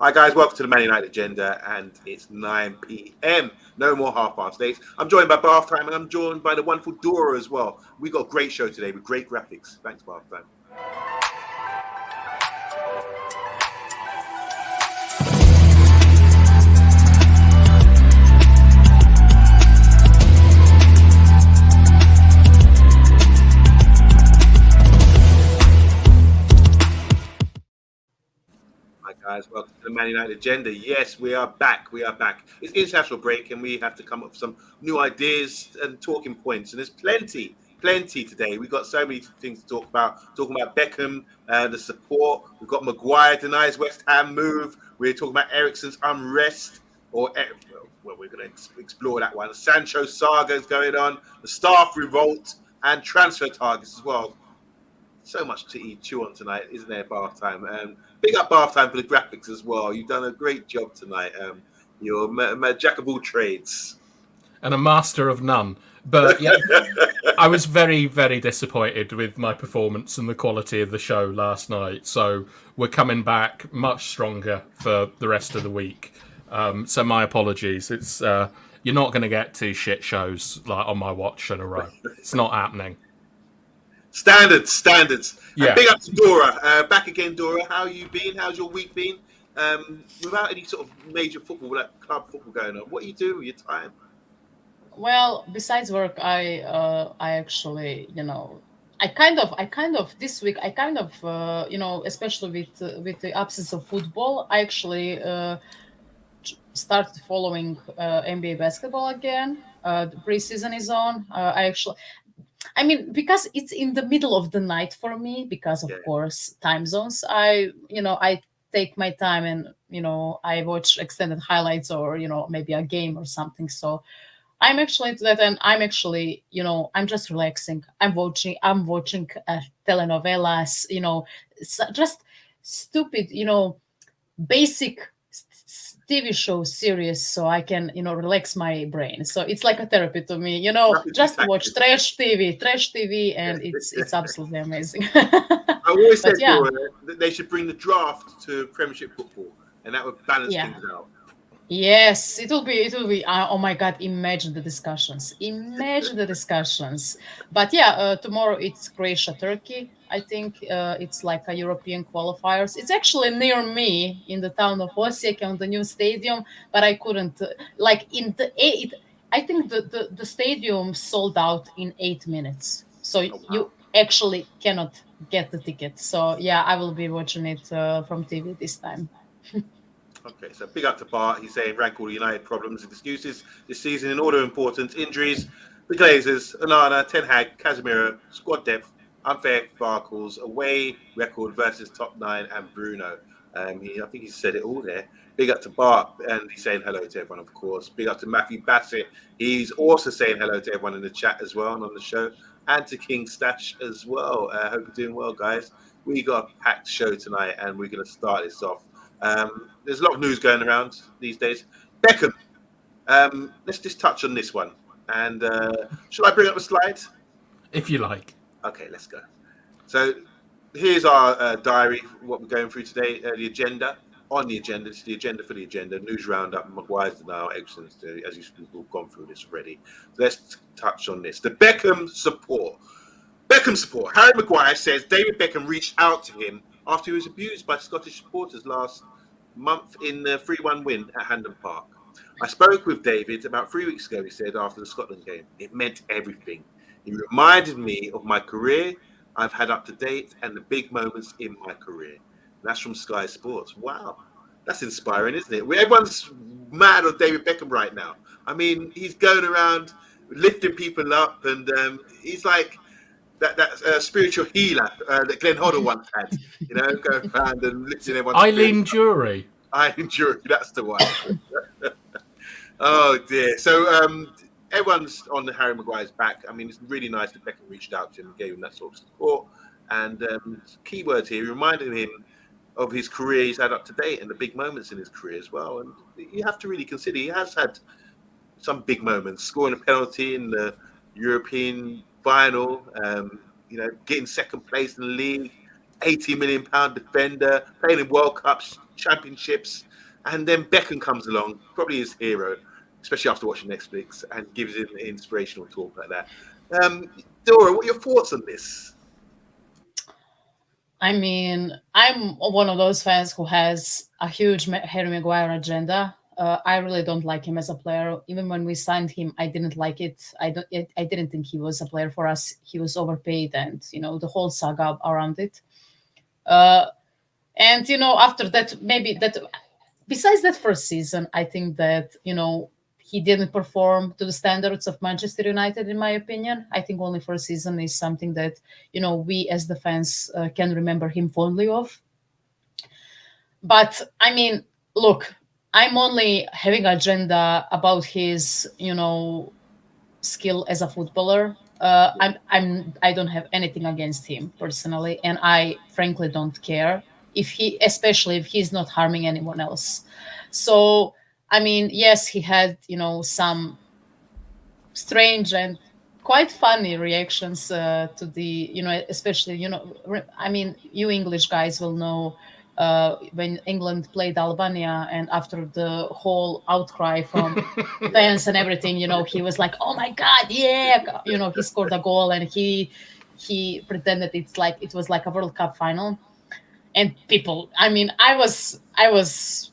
Hi guys, welcome to the Man United Agenda, and it's 9 p.m. No more half-past days. I'm joined by Bath Time, and I'm joined by the wonderful Dora as well. We got a great show today with great graphics. Thanks, Bath Time. Hi guys, welcome to the Man United Agenda. Yes, we are back. We are back. It's international break, and we have to come up with some new ideas and talking points. And there's plenty today. We've got so many things to talk about. Talking about Beckham, the support. We've got Maguire denies West Ham move. We're talking about Ericsson's unrest, well, we're going to explore that one. The Sancho saga is going on. The staff revolt and transfer targets as well. So much to chew on tonight, isn't there, Bath Time? Big up Bath Time for the graphics as well. You've done a great job tonight. You're a jack of all trades. And a master of none. But yeah, I was very, very disappointed with my performance and the quality of the show last night. So we're coming back much stronger for the rest of the week. So my apologies. It's you're not going to get 2 shit shows like on my watch in a row. It's not happening. Standards. Yeah. And big up to Dora. Back again, Dora. How you been? How's your week been? Without any sort of major football, like club football going on, what are you doing with your time? Well, besides work, I actually, I kind of this week, especially with the absence of football, I actually started following NBA basketball again. The preseason is on. Because it's in the middle of the night for me, because of course time zones. I take my time and I watch extended highlights or maybe a game or something. So I'm actually into that, and I'm actually, I'm just relaxing. I'm watching telenovelas, just stupid, basic TV show series, so I can, relax my brain. So it's like a therapy to me, just watch trash TV, and it's absolutely amazing. I always said, yeah. Dora, that they should bring the draft to Premiership football, and that would balance things out. Yes, it will be. Oh my God! Imagine the discussions. But yeah, tomorrow it's Croatia, Turkey. I think it's like a European qualifiers. It's actually near me in the town of Osijek on the new stadium, but I couldn't like in the eight. I think the stadium sold out in 8 minutes, so you actually cannot get the ticket. So yeah, I will be watching it from TV this time. Okay, so big up to Bart. He's saying rank all United problems and excuses this season in order of importance: injuries, the Glazers, Onana, Ten Hag, Casemiro, squad depth, unfair VAR calls, away record versus top 9, and Bruno. I think he said it all there. Big up to Bart, and he's saying hello to everyone, of course. Big up to Matthew Bassett. He's also saying hello to everyone in the chat as well and on the show, and to King Stash as well. Hope you're doing well, guys. We got a packed show tonight, and we're going to start this off. There's a lot of news going around these days. Beckham, let's just touch on this one. And shall I bring up the slides? If you like. Okay, let's go. So here's our diary, what we're going through today, the agenda. On the agenda, it's the agenda for the agenda, news roundup, Maguire's denial, excellence, as we've gone through this already. So let's touch on this. The Beckham support. Harry Maguire says David Beckham reached out to him after he was abused by Scottish supporters last month in the 3-1 win at Hampden Park. I spoke with David about 3 weeks ago, he said, after the Scotland game. It meant everything. He reminded me of my career I've had up to date and the big moments in my career. That's from Sky Sports. Wow. That's inspiring, isn't it? Everyone's mad on David Beckham right now. I mean, he's going around lifting people up, and he's like that spiritual healer that Glenn Hoddle once had, going around and lifting everyone. Eileen Jury. Eileen Jury, that's the one. Oh dear. So everyone's on the Harry Maguire's back. I mean, it's really nice that Beckham reached out to him and gave him that sort of support. And key words here, reminding him of his career he's had up to date and the big moments in his career as well. And you have to really consider he has had some big moments, scoring a penalty in the European final, getting second place in the league, £80 million defender, playing in World Cups, championships, and then Beckham comes along, probably his hero, especially after watching Netflix, and gives him inspirational talk like that. Dora, what are your thoughts on this? I mean, I'm one of those fans who has a huge Harry Maguire agenda. I really don't like him as a player. Even when we signed him, I didn't like it. I didn't think he was a player for us. He was overpaid, and the whole saga around it. Uh, and after that, maybe that. Besides that first season, I think that he didn't perform to the standards of Manchester United, in my opinion. I think only first season is something that we as the fans can remember him fondly of. But I mean, look, I'm only having agenda about his skill as a footballer. I don't have anything against him personally, and I frankly don't care especially if he's not harming anyone else. So I mean, yes, he had some strange and quite funny reactions to the especially I mean, you English guys will know when England played Albania, and after the whole outcry from fans and everything, he was like, "Oh my god, yeah!" He scored a goal, and he pretended it was like a World Cup final, and people. I mean, I was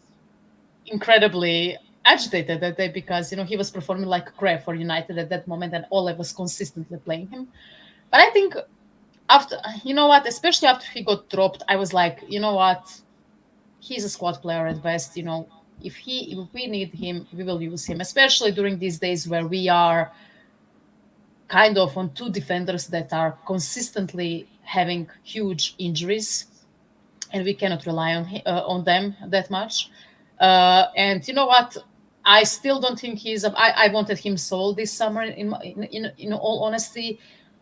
incredibly agitated that day because he was performing like crap for United at that moment, and Ole was consistently playing him. But I think after, what, especially after he got dropped, I was like, what, he's a squad player at best. If we need him, we will use him, especially during these days where we are kind of on two defenders that are consistently having huge injuries, and we cannot rely on them that much. And you know what? I still don't think I wanted him sold this summer. In all honesty,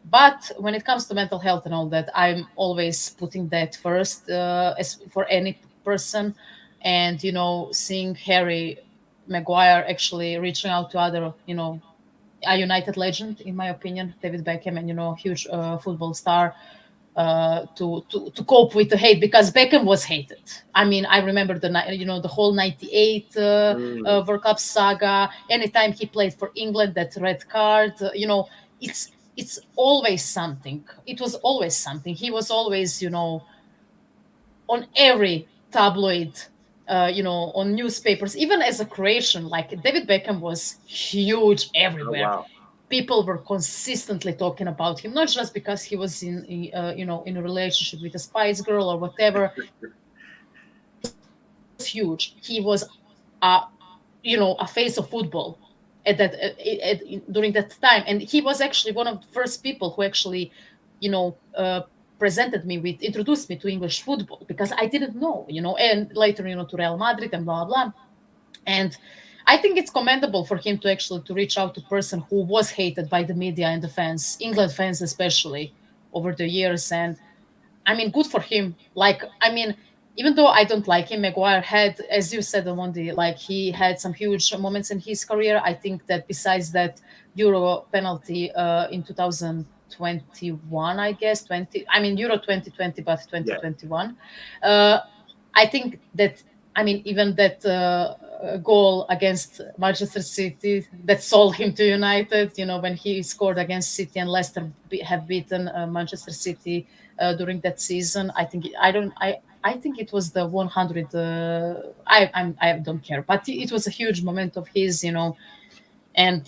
but when it comes to mental health and all that, I'm always putting that first as for any person. And seeing Harry Maguire actually reaching out to other, a United legend, in my opinion, David Beckham, and huge football star, to cope with the hate, because Beckham was hated. I mean, I remember the whole '98 World Cup saga. Anytime he played for England, that red card, it's always something. It was always something. He was always on every tabloid. On newspapers, even as a Croatian, like David Beckham was huge Oh everywhere. wow! People were consistently talking about him, not just because he was in a relationship with a Spice Girl or whatever. He was huge. He was a a face of football at during that time, and he was actually one of the first people who actually you know uh, presented me with introduced me to English football, because I didn't know, and later to Real Madrid and blah blah. And I think it's commendable for him to actually to reach out to a person who was hated by the media and the fans, England fans especially, over the years. And I mean, good for him. Like, I mean, even though I don't like him, Maguire had, as you said, Omondi, like he had some huge moments in his career. I think that besides that Euro penalty in 2021, I guess, Euro 2020, but Yeah, 2021, uh, I think that, I mean, even that goal against Manchester City that sold him to United, when he scored against City, and Leicester have beaten Manchester City during that season. I think I think it was the 100. I don't care, but it was a huge moment of his, and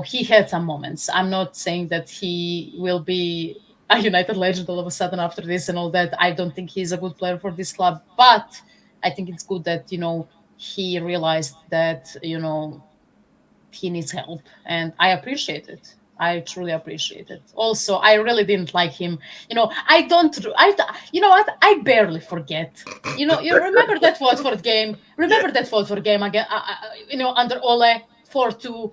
he had some moments. I'm not saying that he will be a United legend all of a sudden after this and all that. I don't think he's a good player for this club, but I think it's good that he realized that he needs help, and I appreciate it. I truly appreciate it. Also, I really didn't like him. I don't. You know what? I barely forget. You remember that Watford game? yeah. Remember that Watford game again? Under Ole 4-2,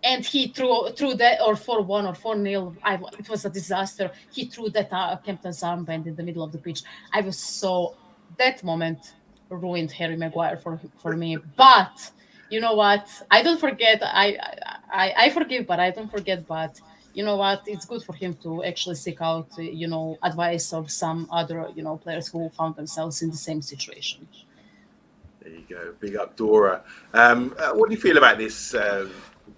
and he threw that, or 4-1 or 4-0. It was a disaster. He threw that captain's armband in the middle of the pitch. I was so that moment ruined Harry Maguire for me. But you know what? I don't forget. I forgive, but I don't forget. But you know what? It's good for him to actually seek out advice of some other players who found themselves in the same situation. There you go. Big up, Dora. What do you feel about this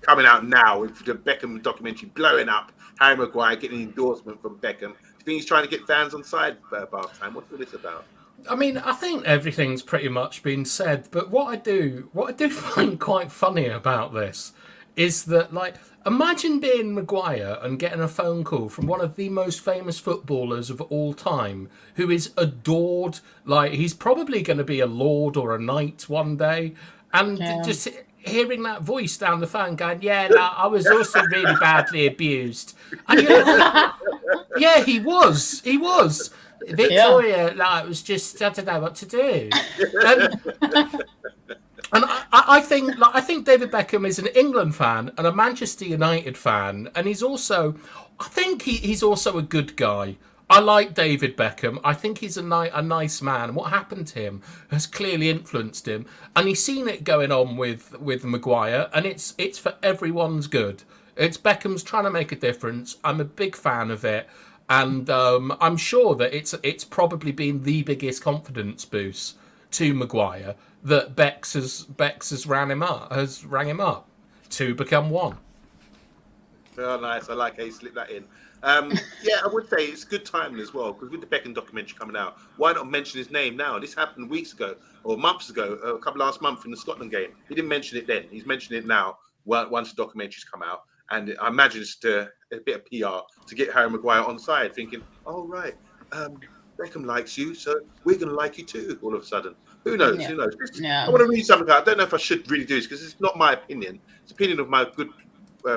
coming out now with the Beckham documentary blowing up? Harry Maguire getting an endorsement from Beckham. Do you think he's trying to get fans on side half time? What's all this about? I mean, I think everything's pretty much been said, but what I do find quite funny about this is that, like, imagine being Maguire and getting a phone call from one of the most famous footballers of all time, who is adored. Like, he's probably going to be a lord or a knight one day, and just hearing that voice down the phone going, "Yeah, like, I was also really badly abused," and you're like, "Yeah, he was. Victoria, like, was just, I don't know what to do." And I think David Beckham is an England fan and a Manchester United fan, and he's also, I think he's also a good guy. I like David Beckham. I think he's a nice man. What happened to him has clearly influenced him, and he's seen it going on with Maguire, and it's for everyone's good. It's Beckham's trying to make a difference. I'm a big fan of it. And I'm sure that it's probably been the biggest confidence boost to Maguire that Becks has rang him up to become one. Oh, nice. I like how you slip that in. Yeah, I would say it's good timing as well, because with the Beckham documentary coming out, why not mention his name now? This happened weeks ago or months ago, a couple last month in the Scotland game. He didn't mention it then. He's mentioning it now once the documentary's come out. And I imagine it's a bit of PR to get Harry Maguire on side, thinking, oh, right, Beckham likes you, so we're going to like you too, all of a sudden. Who knows? Yeah. Who knows? Yeah. I want to read something out. I don't know if I should really do this, because it's not my opinion. It's the opinion of my good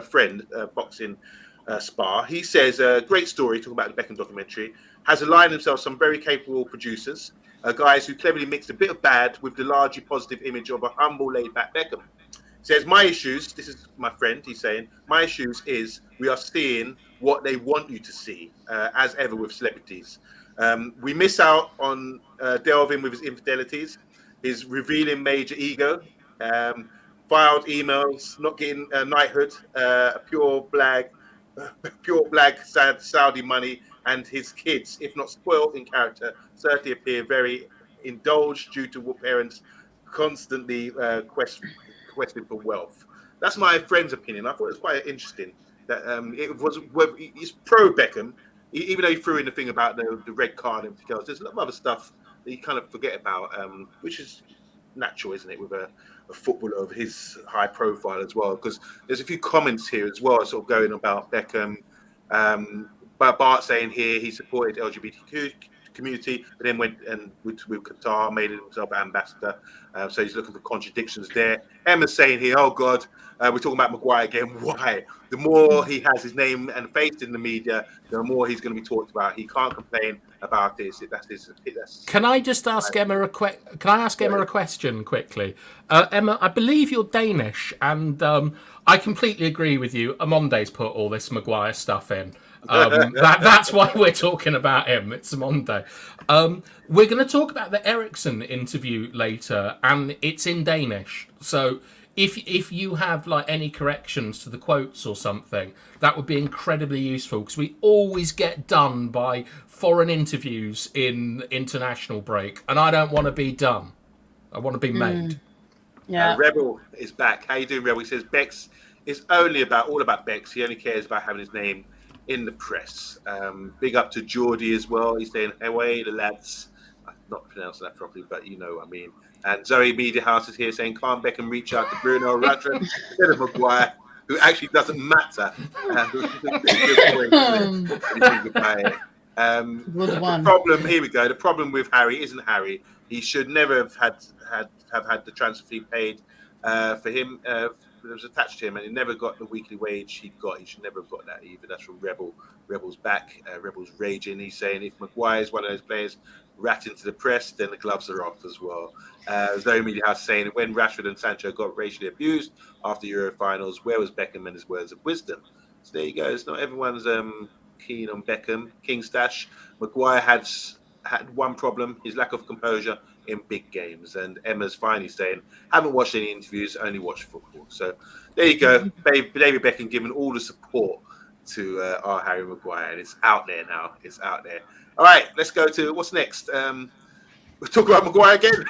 friend, boxing Spar. He says, great story, talking about the Beckham documentary, has aligned himself some very capable producers, guys who cleverly mixed a bit of bad with the largely positive image of a humble, laid-back Beckham. Says, my issues, this is my friend, he's saying, my issues is we are seeing what they want you to see, as ever with celebrities. We miss out on delving with his infidelities, his revealing major ego, filed emails, not getting knighthood, pure black Saudi money, and his kids, if not spoiled in character, certainly appear very indulged due to what parents constantly questioning for wealth. That's my friend's opinion. I thought it was quite interesting that he's pro Beckham, even though he threw in the thing about the red card and everything else. There's a lot of other stuff that you kind of forget about, which is natural, isn't it, with a footballer of his high profile as well? Because there's a few comments here as well, sort of going about Beckham. But Bart saying here he supported LGBTQ community, but then went and with Qatar made himself ambassador. So he's looking for contradictions there. Emma's saying here, oh God, we're talking about Maguire again. Why? The more he has his name and face in the media, the more he's going to be talked about. He can't complain about this. Can I just ask Emma a question quickly? Emma, I believe you're Danish, and I completely agree with you. OMONDI's put all this Maguire stuff in. That's why we're talking about him. It's OMONDI. We're going to talk about the Ericsson interview later, and it's in Danish. So if you have like any corrections to the quotes or something, that would be incredibly useful, because we always get done by foreign interviews in international break, and I don't want to be done. I want to be made. Yeah. Rebel is back. How you doing, Rebel? He says Bex is all about Bex. He only cares about having his name in the press. Big up to Geordie as well. He's saying, hey, the lads. I'm not pronouncing that properly, but you know what I mean. And Zoe Media House is here saying, can't Beckham reach out to Bruno Rashford instead of Maguire, who actually doesn't matter. Good one. The problem, here we go. The problem with Harry isn't Harry. He should never have had the transfer fee paid for him. It was attached to him, and he never got the weekly wage he got. He should never have got that either. That's from Rebel. Rebel's back. Rebel's raging. He's saying if Maguire is one of those players ratting to the press, then the gloves are off as well. Zoe Media House saying when Rashford and Sancho got racially abused after Euro finals, where was Beckham and his words of wisdom? So there you go. It's not everyone's keen on Beckham. King Stash. Maguire had one problem: his lack of composure in big games. And Emma's finally saying, haven't watched any interviews, only watched football. So there you go. David Beckham giving all the support to our Harry Maguire, and it's out there now. It's out there. All right, let's go to what's next. We'll talk about Maguire again.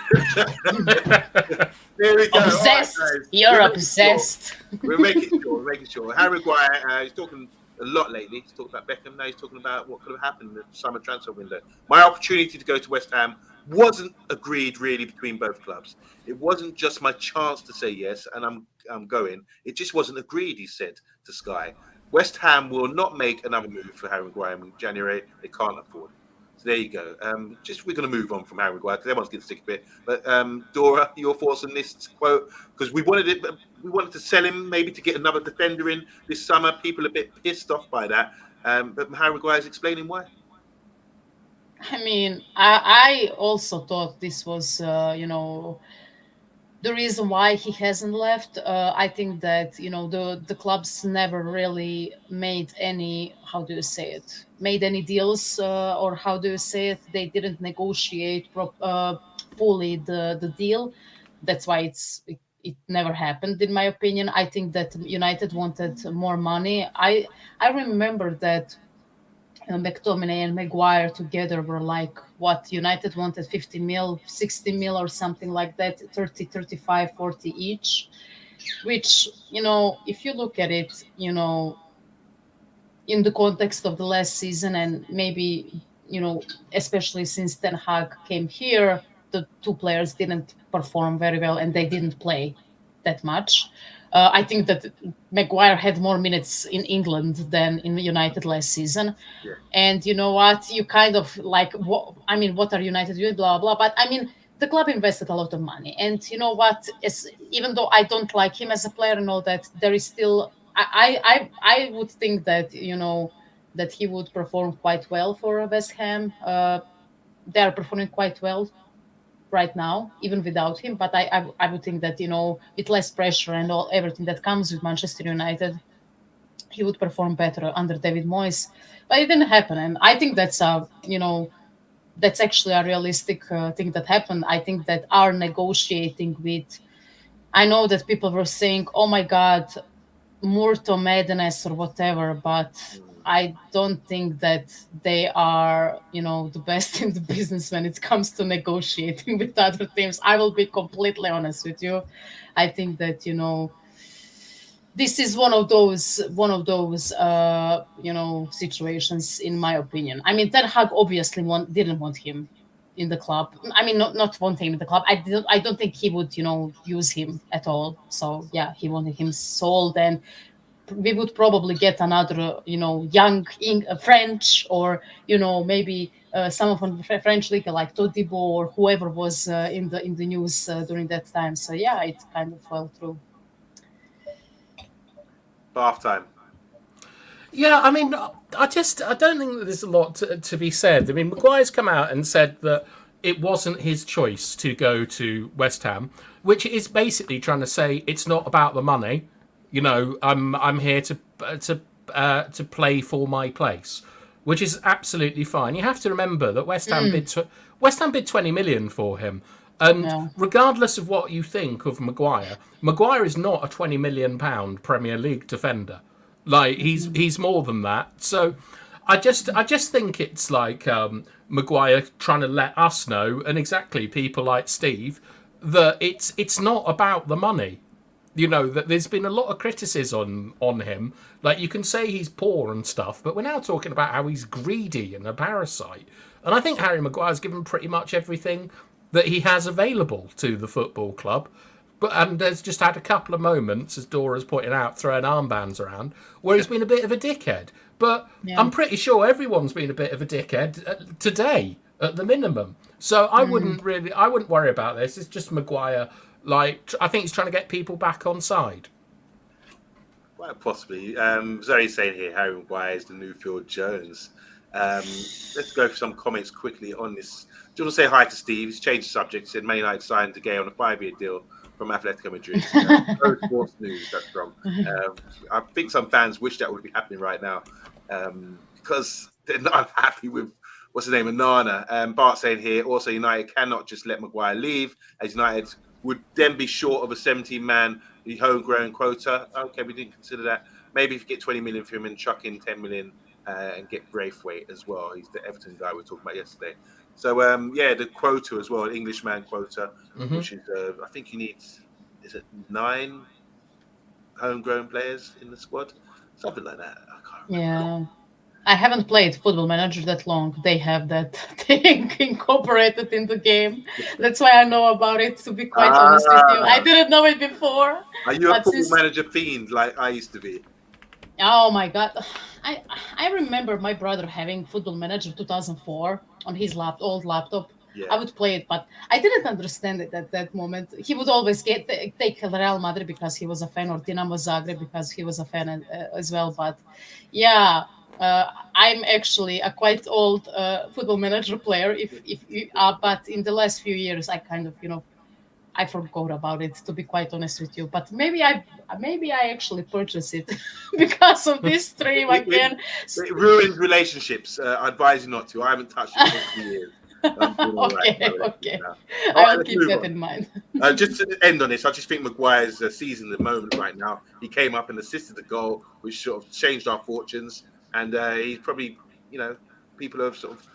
There we go. Obsessed. All right, guys. You're We're obsessed. We're making sure. We're making sure. Harry Maguire, he's talking a lot lately. He's talking about Beckham. Now he's talking about what could have happened in the summer transfer window. My opportunity to go to West Ham wasn't agreed really between both clubs. It wasn't just my chance to say yes, and I'm going. It just wasn't agreed, he said to Sky. West Ham will not make another move for Harry Maguire in January. They can't afford it. So there you go. We're going to move on from Harry Maguire because everyone's getting sick of it. But Dora, your thoughts on this quote? Because we wanted to sell him maybe to get another defender in this summer. People are a bit pissed off by that. But Harry Maguire is explaining why. I mean, I also thought this was, the reason why he hasn't left. I think that the clubs never really made any, how do you say it, made any deals, or how do you say it, they didn't negotiate fully the deal. That's why it never happened, in my opinion. I think that United wanted more money. I remember that McTominay and Maguire together were like, what, United wanted 50 mil, 60 mil or something like that, 30, 35, 40 each, which, if you look at it, in the context of the last season, and maybe, especially since Ten Hag came here, the two players didn't perform very well and they didn't play that much. I think that Maguire had more minutes in England than in United last season. Yeah. And you know what? You kind of like, what are United doing? Blah, blah. But I mean, the club invested a lot of money. And you know what? Even though I don't like him as a player and all that, there is still, I would think that, that he would perform quite well for West Ham. They are performing quite well right now, even without him. But I would think that, with less pressure and everything that comes with Manchester United, he would perform better under David Moyes. But it didn't happen, and I think that's that's actually a realistic thing that happened. I think that our negotiating with, I know that people were saying, "Oh my God, Murto madness" or whatever, but I don't think that they are, the best in the business when it comes to negotiating with other teams. I will be completely honest with you. I think that, this is one of those situations, in my opinion. I mean, Ten Hag obviously didn't want him in the club. I mean, not want him in the club. I don't think he would use him at all. So yeah, he wanted him sold, and we would probably get another young French, or maybe someone from the French league like Todibo or whoever was in the news during that time. So yeah, it kind of fell through. Bath time. Yeah, I mean, I don't think that there's a lot to be said. I mean, Maguire's come out and said that it wasn't his choice to go to West Ham, which is basically trying to say it's not about the money. I'm here to play for my place, which is absolutely fine. You have to remember that West Ham bid 20 million for him. And regardless of what you think of Maguire is not a £20 million Premier League defender. Like he's more than that. So I just think it's like Maguire trying to let us know, and exactly people like Steve, that it's not about the money. That there's been a lot of criticism on him. Like, you can say he's poor and stuff, but we're now talking about how he's greedy and a parasite. And I think Harry Maguire's given pretty much everything that he has available to the football club. And has just had a couple of moments, as Dora's pointed out, throwing armbands around, where he's been a bit of a dickhead. But I'm pretty sure everyone's been a bit of a dickhead today, at the minimum. So I wouldn't worry about this. It's just Maguire. Like, I think he's trying to get people back on side. Quite possibly. Zoe's saying here, Harry Maguire is the new Phil Jones. Let's go for some comments quickly on this. Do you want to say hi to Steve? He's changed the subject. He said Man United signed De Gea on a 5-year deal from Atletico Madrid. No sports news, that's wrong. I think some fans wish that would be happening right now because they're not happy with, what's the name, Onana. Bart saying here, also United cannot just let Maguire leave, as United would then be short of a 17-man homegrown quota. Okay, we didn't consider that. Maybe if you get 20 million for him and chuck in 10 million and get Braithwaite as well. He's the Everton guy we were talking about yesterday. So the quota as well, an Englishman quota, which is I think he needs, is it 9 homegrown players in the squad, something like that. I can't remember. Yeah. I haven't played Football Manager that long. They have that thing incorporated in the game. That's why I know about it, to be quite honest with you. I didn't know it before. Are you a Football Manager fiend like I used to be? Oh my god. I remember my brother having Football Manager 2004 on his old laptop. Yeah. I would play it, but I didn't understand it at that moment. He would always take Real Madrid because he was a fan, or Dinamo Zagreb because he was a fan as well. But yeah, I'm actually a quite old Football Manager player. But in the last few years, I kind of I forgot about it, to be quite honest with you. But maybe I actually purchased it because of this stream again. It ruins relationships. I advise you not to. I haven't touched it for 2 years. Okay. I'll keep that in mind. Just to end on this, I just think Maguire's season at the moment right now. He came up and assisted the goal, which sort of changed our fortunes. And he's probably, people are sort of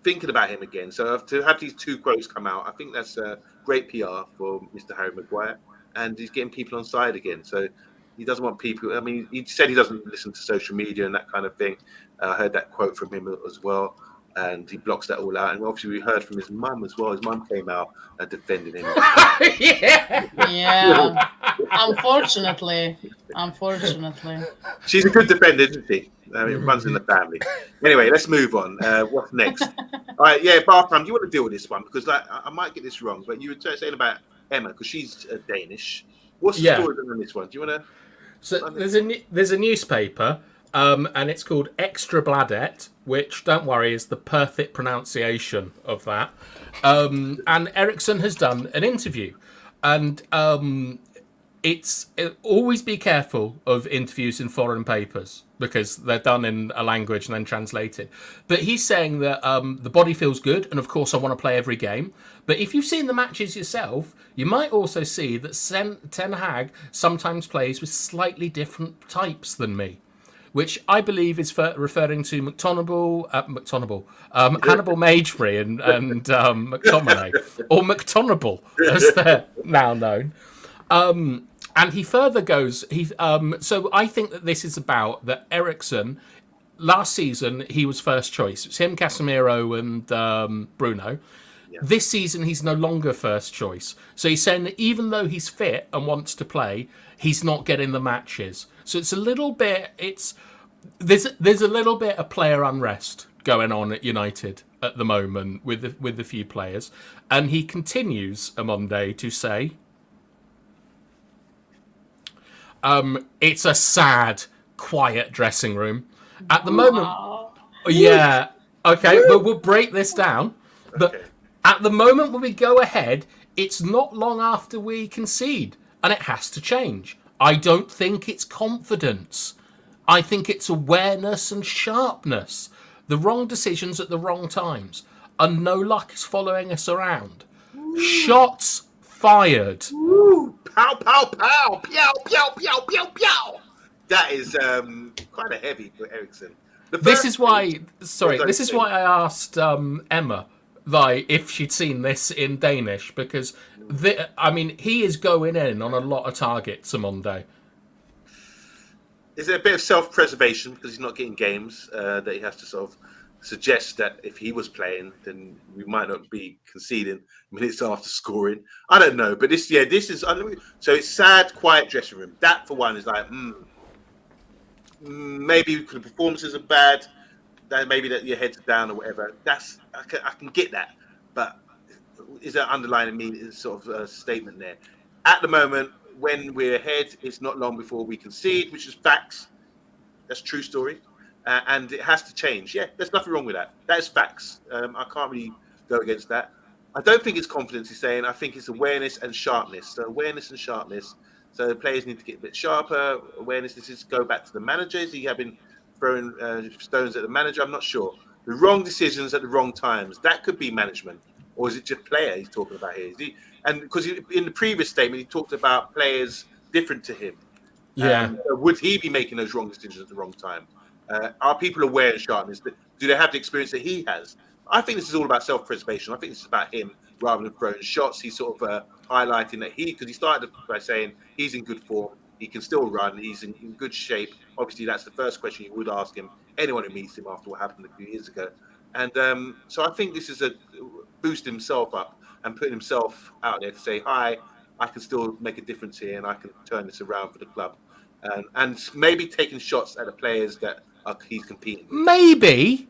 thinking about him again. So to have these 2 quotes come out, I think that's great PR for Mr. Harry Maguire. And he's getting people on side again. So he doesn't want people. I mean, he said he doesn't listen to social media and that kind of thing. I heard that quote from him as well. And he blocks that all out. And obviously, we heard from his mum as well. His mum came out defending him. Yeah. Unfortunately. She's a good defender, isn't she? I mean, it runs in the family. Anyway, let's move on. What's next? All right, Bartham, do you want to deal with this one? Because I might get this wrong, but you were saying about Emma, because she's Danish. What's the story on this one? Do you want to... So there's a newspaper, and it's called Extra Bladet, which, don't worry, is the perfect pronunciation of that. And Ericsson has done an interview. And always be careful of interviews in foreign papers, because they're done in a language and then translated. But he's saying that the body feels good, and of course I want to play every game. But if you've seen the matches yourself, you might also see that Ten Hag sometimes plays with slightly different types than me, which I believe is referring to Hannibal Magefree and McTominay, or McTonable, as they're now known. And he further goes, so I think that this is about that Ericsson, last season, he was first choice. It's him, Casemiro and Bruno. Yeah. This season, he's no longer first choice. So he's saying that even though he's fit and wants to play, he's not getting the matches. So it's a little bit, there's a little bit of player unrest going on at United at the moment with a few players. And he continues, OMONDI, to say... it's a sad, quiet dressing room. At the moment, yeah, okay, but we'll break this down. But at the moment when we go ahead, it's not long after we concede, and it has to change. I don't think it's confidence. I think it's awareness and sharpness. The wrong decisions at the wrong times. And no luck is following us around. Shots fired. Woo! Pow, pow, pow! Pew, pew, pew, pew, pew! That is kind of heavy for Ericsson. This is why I asked Emma if she'd seen this in Danish, because he is going in on a lot of targets on Monday. Is it a bit of self-preservation because he's not getting games that he has to sort of suggest that if he was playing, then we might not be conceding minutes after scoring? I don't know, but this is so it's sad, quiet dressing room. That for one is like, maybe the performances are bad, that maybe that your head's down or whatever. I can get that, but is that underlining sort of a statement there? At the moment, when we're ahead, it's not long before we concede, which is facts. That's a true story. And it has to change. Yeah, there's nothing wrong with that. That is facts. I can't really go against that. I don't think it's confidence he's saying. I think it's awareness and sharpness. So awareness and sharpness. So the players need to get a bit sharper. Awareness. This is go back to the manager. Is he having throwing stones at the manager? I'm not sure. The wrong decisions at the wrong times. That could be management. Or is it just player he's talking about here? And because in the previous statement, he talked about players different to him. Yeah. Would he be making those wrong decisions at the wrong time? Are people aware of sharpness? Do they have the experience that he has? I think this is all about self-preservation. I think this is about him rather than throwing shots. He's sort of highlighting that because he started by saying he's in good form, he can still run, he's in good shape. Obviously, that's the first question you would ask him, anyone who meets him after what happened a few years ago. And so I think this is a boost himself up and putting himself out there to say, hi, I can still make a difference here and I can turn this around for the club. And maybe taking shots at the players that he's competing with. Maybe.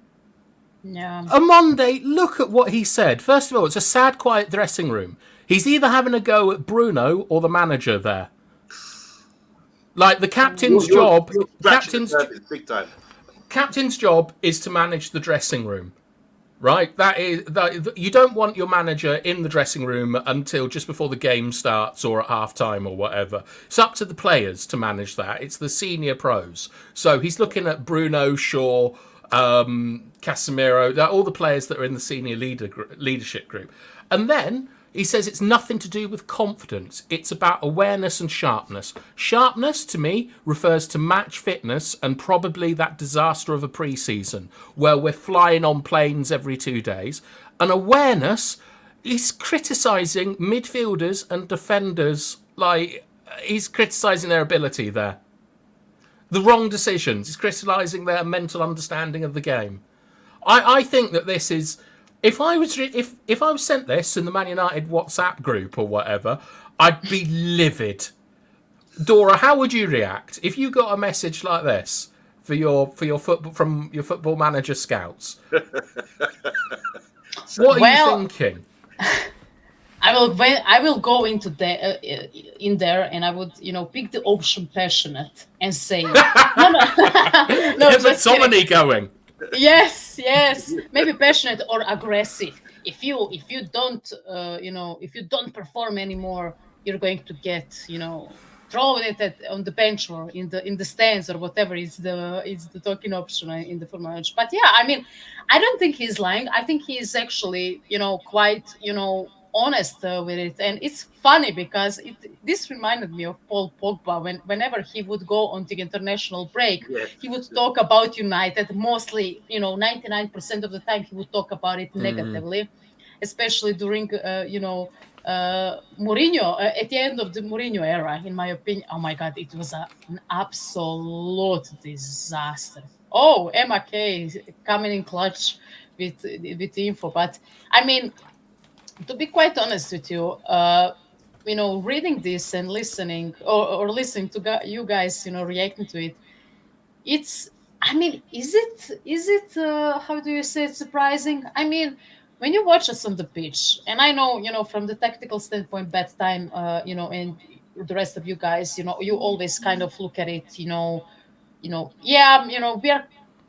Yeah. OMONDI, look at what he said. First of all, it's a sad, quiet dressing room. He's either having a go at Bruno or the manager there. Like the captain's job, big time. Captain's job is to manage the dressing room, right? That you don't want your manager in the dressing room until just before the game starts or at half time or whatever. It's up to the players to manage that. It's the senior pros. So he's looking at Bruno, Shaw, Casemiro, all the players that are in the senior leadership group. And then he says it's nothing to do with confidence. It's about awareness and sharpness. Sharpness, to me, refers to match fitness and probably that disaster of a pre-season where we're flying on planes every 2 days. And awareness, he's criticising midfielders and defenders. Like, he's criticising their ability there. The wrong decisions. He's criticising their mental understanding of the game. I think that this is... If I was sent this in the Man United WhatsApp group or whatever, I'd be livid. Dora, how would you react if you got a message like this for your football from your Football Manager scouts? What are you thinking? I will go into in there and I would pick the option passionate and say no. But somebody going. Yes, maybe passionate or aggressive. If you don't if you don't perform anymore, you're going to get thrown it on the bench or in the stands or whatever is the talking option in the Football Manager. But yeah, I mean, I don't think he's lying. I think he's actually quite honest with it, and it's funny because this reminded me of Paul Pogba whenever he would go on the international break. Yes. He would talk about United mostly 99% of the time he would talk about it negatively, especially during Mourinho at the end of the Mourinho era. In my opinion, oh my god, it was an absolute disaster. Oh, Emma K coming in clutch with info, but I mean, to be quite honest with you, reading this and listening or listening to you guys, reacting to it, it's, I mean, is it how do you say it, surprising? I mean, when you watch us on the pitch, and I know, from the tactical standpoint, bad time, and the rest of you guys, you always kind of look at it, we are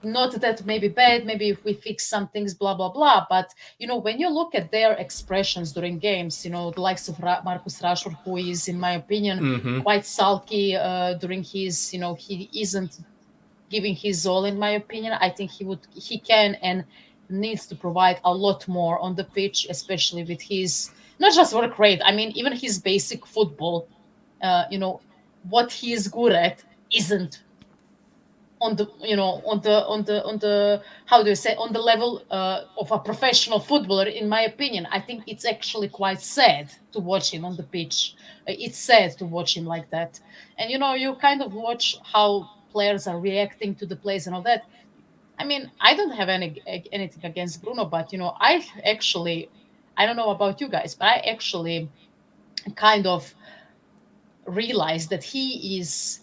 not that maybe bad, maybe if we fix some things, blah blah blah, but when you look at their expressions during games, the likes of Marcus Rashford, who is in my opinion quite sulky during his, he isn't giving his all, in my opinion. I think he can and needs to provide a lot more on the pitch, especially with his not just work rate, I mean even his basic football, what he is good at isn't on the how do you say, on the level of a professional footballer, in my opinion. I think it's actually quite sad to watch him on the pitch. It's sad to watch him like that, and you kind of watch how players are reacting to the plays and all that. I mean, I don't have anything against Bruno, but I don't know about you guys, but I actually kind of realized that he is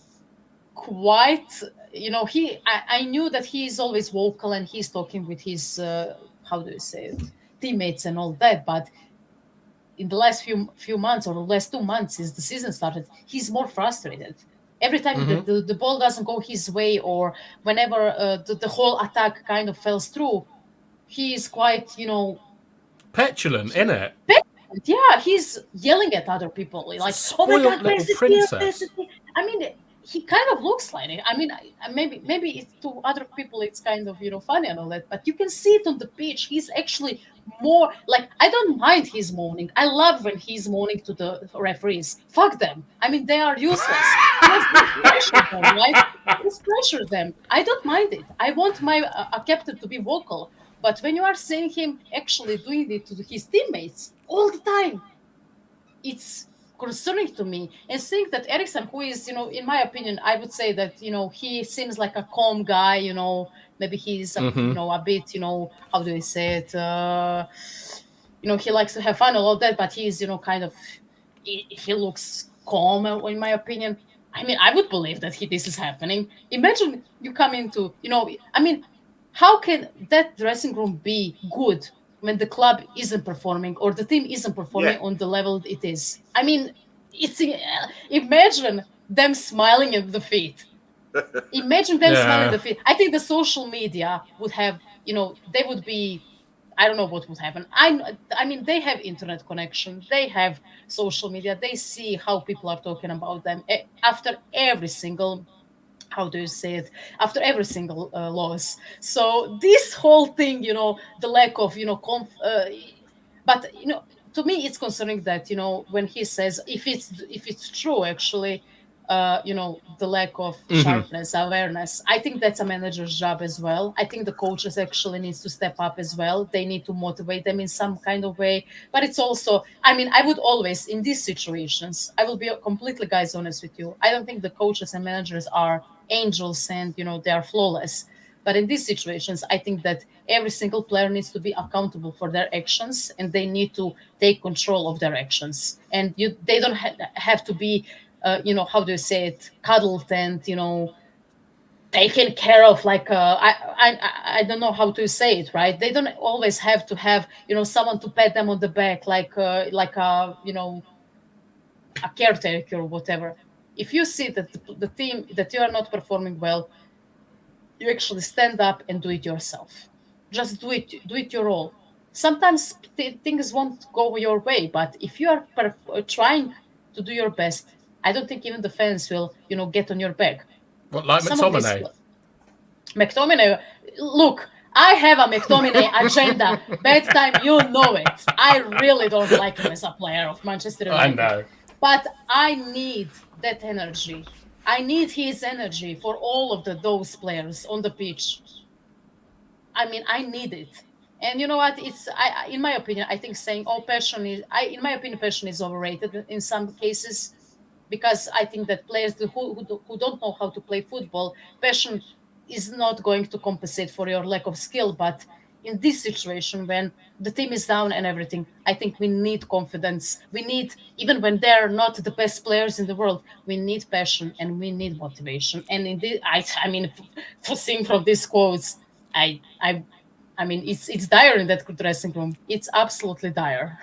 quite, I knew that he is always vocal and he's talking with his how do you say it, teammates and all that, but in the last few months or the last 2 months since the season started, he's more frustrated. Every time the ball doesn't go his way, or whenever the whole attack kind of falls through, he is quite, petulant, innit? Yeah, he's yelling at other people like, "Oh my god, where's this princess?" I mean, he kind of looks like it. I mean, maybe it's, to other people it's kind of funny and all that, but you can see it on the pitch. He's actually more like, I don't mind his moaning. I love when he's moaning to the referees. Fuck them. I mean, they are useless. Let's pressure them, right? Let's pressure them. I don't mind it. I want my a captain to be vocal. But when you are seeing him actually doing it to his teammates all the time, it's concerning to me. And seeing that Ericsson, who is, in my opinion, I would say that, he seems like a calm guy, maybe he's, a bit, how do I say it? He likes to have fun, all of that, but he's, kind of, he looks calm, in my opinion. I mean, I would believe that this is happening. Imagine you come into, I mean, how can that dressing room be good when the club isn't performing or the team isn't performing Yeah. on the level it is? I mean, it's imagine them smiling at the feet. Imagine them smiling at the feet. I think the social media would have, they would be. I don't know what would happen. I mean, they have internet connection. They have social media. They see how people are talking about them after every single, how do you say it, after every single loss. So this whole thing, the lack of, but to me it's concerning that, when he says, if it's true actually, the lack of sharpness, awareness, I think that's a manager's job as well. I think the coaches actually needs to step up as well. They need to motivate them in some kind of way. But it's also, I mean, I would always, in these situations, I will be completely, guys, honest with you, I don't think the coaches and managers are angels and they are flawless. But in these situations, I think that every single player needs to be accountable for their actions, and they need to take control of their actions. And they don't have to be, how do you say it, cuddled and taken care of, like I don't know how to say it, right? They don't always have to have someone to pat them on the back, like a a caretaker or whatever. If you see that the team, that you are not performing well, you actually stand up and do it yourself. Just do it your role. Sometimes things won't go your way, but if you are trying to do your best, I don't think even the fans will get on your back. What, like Some of these McTominay? McTominay, look, I have a McTominay agenda. Bad time, you know it. I really don't like him as a player of Manchester I United. know. But I need that energy. I need his energy for all of those players on the pitch. I mean, I need it. And you know what? In my opinion, I think saying, "Oh, passion is," in my opinion, passion is overrated in some cases, because I think that players who don't know how to play football, passion is not going to compensate for your lack of skill. But in this situation, when the team is down and everything, I think we need confidence. We need, even when they're not the best players in the world, we need passion and we need motivation. And in this, I mean, for seeing from these quotes, I, I, I mean, it's dire in that dressing room. It's absolutely dire.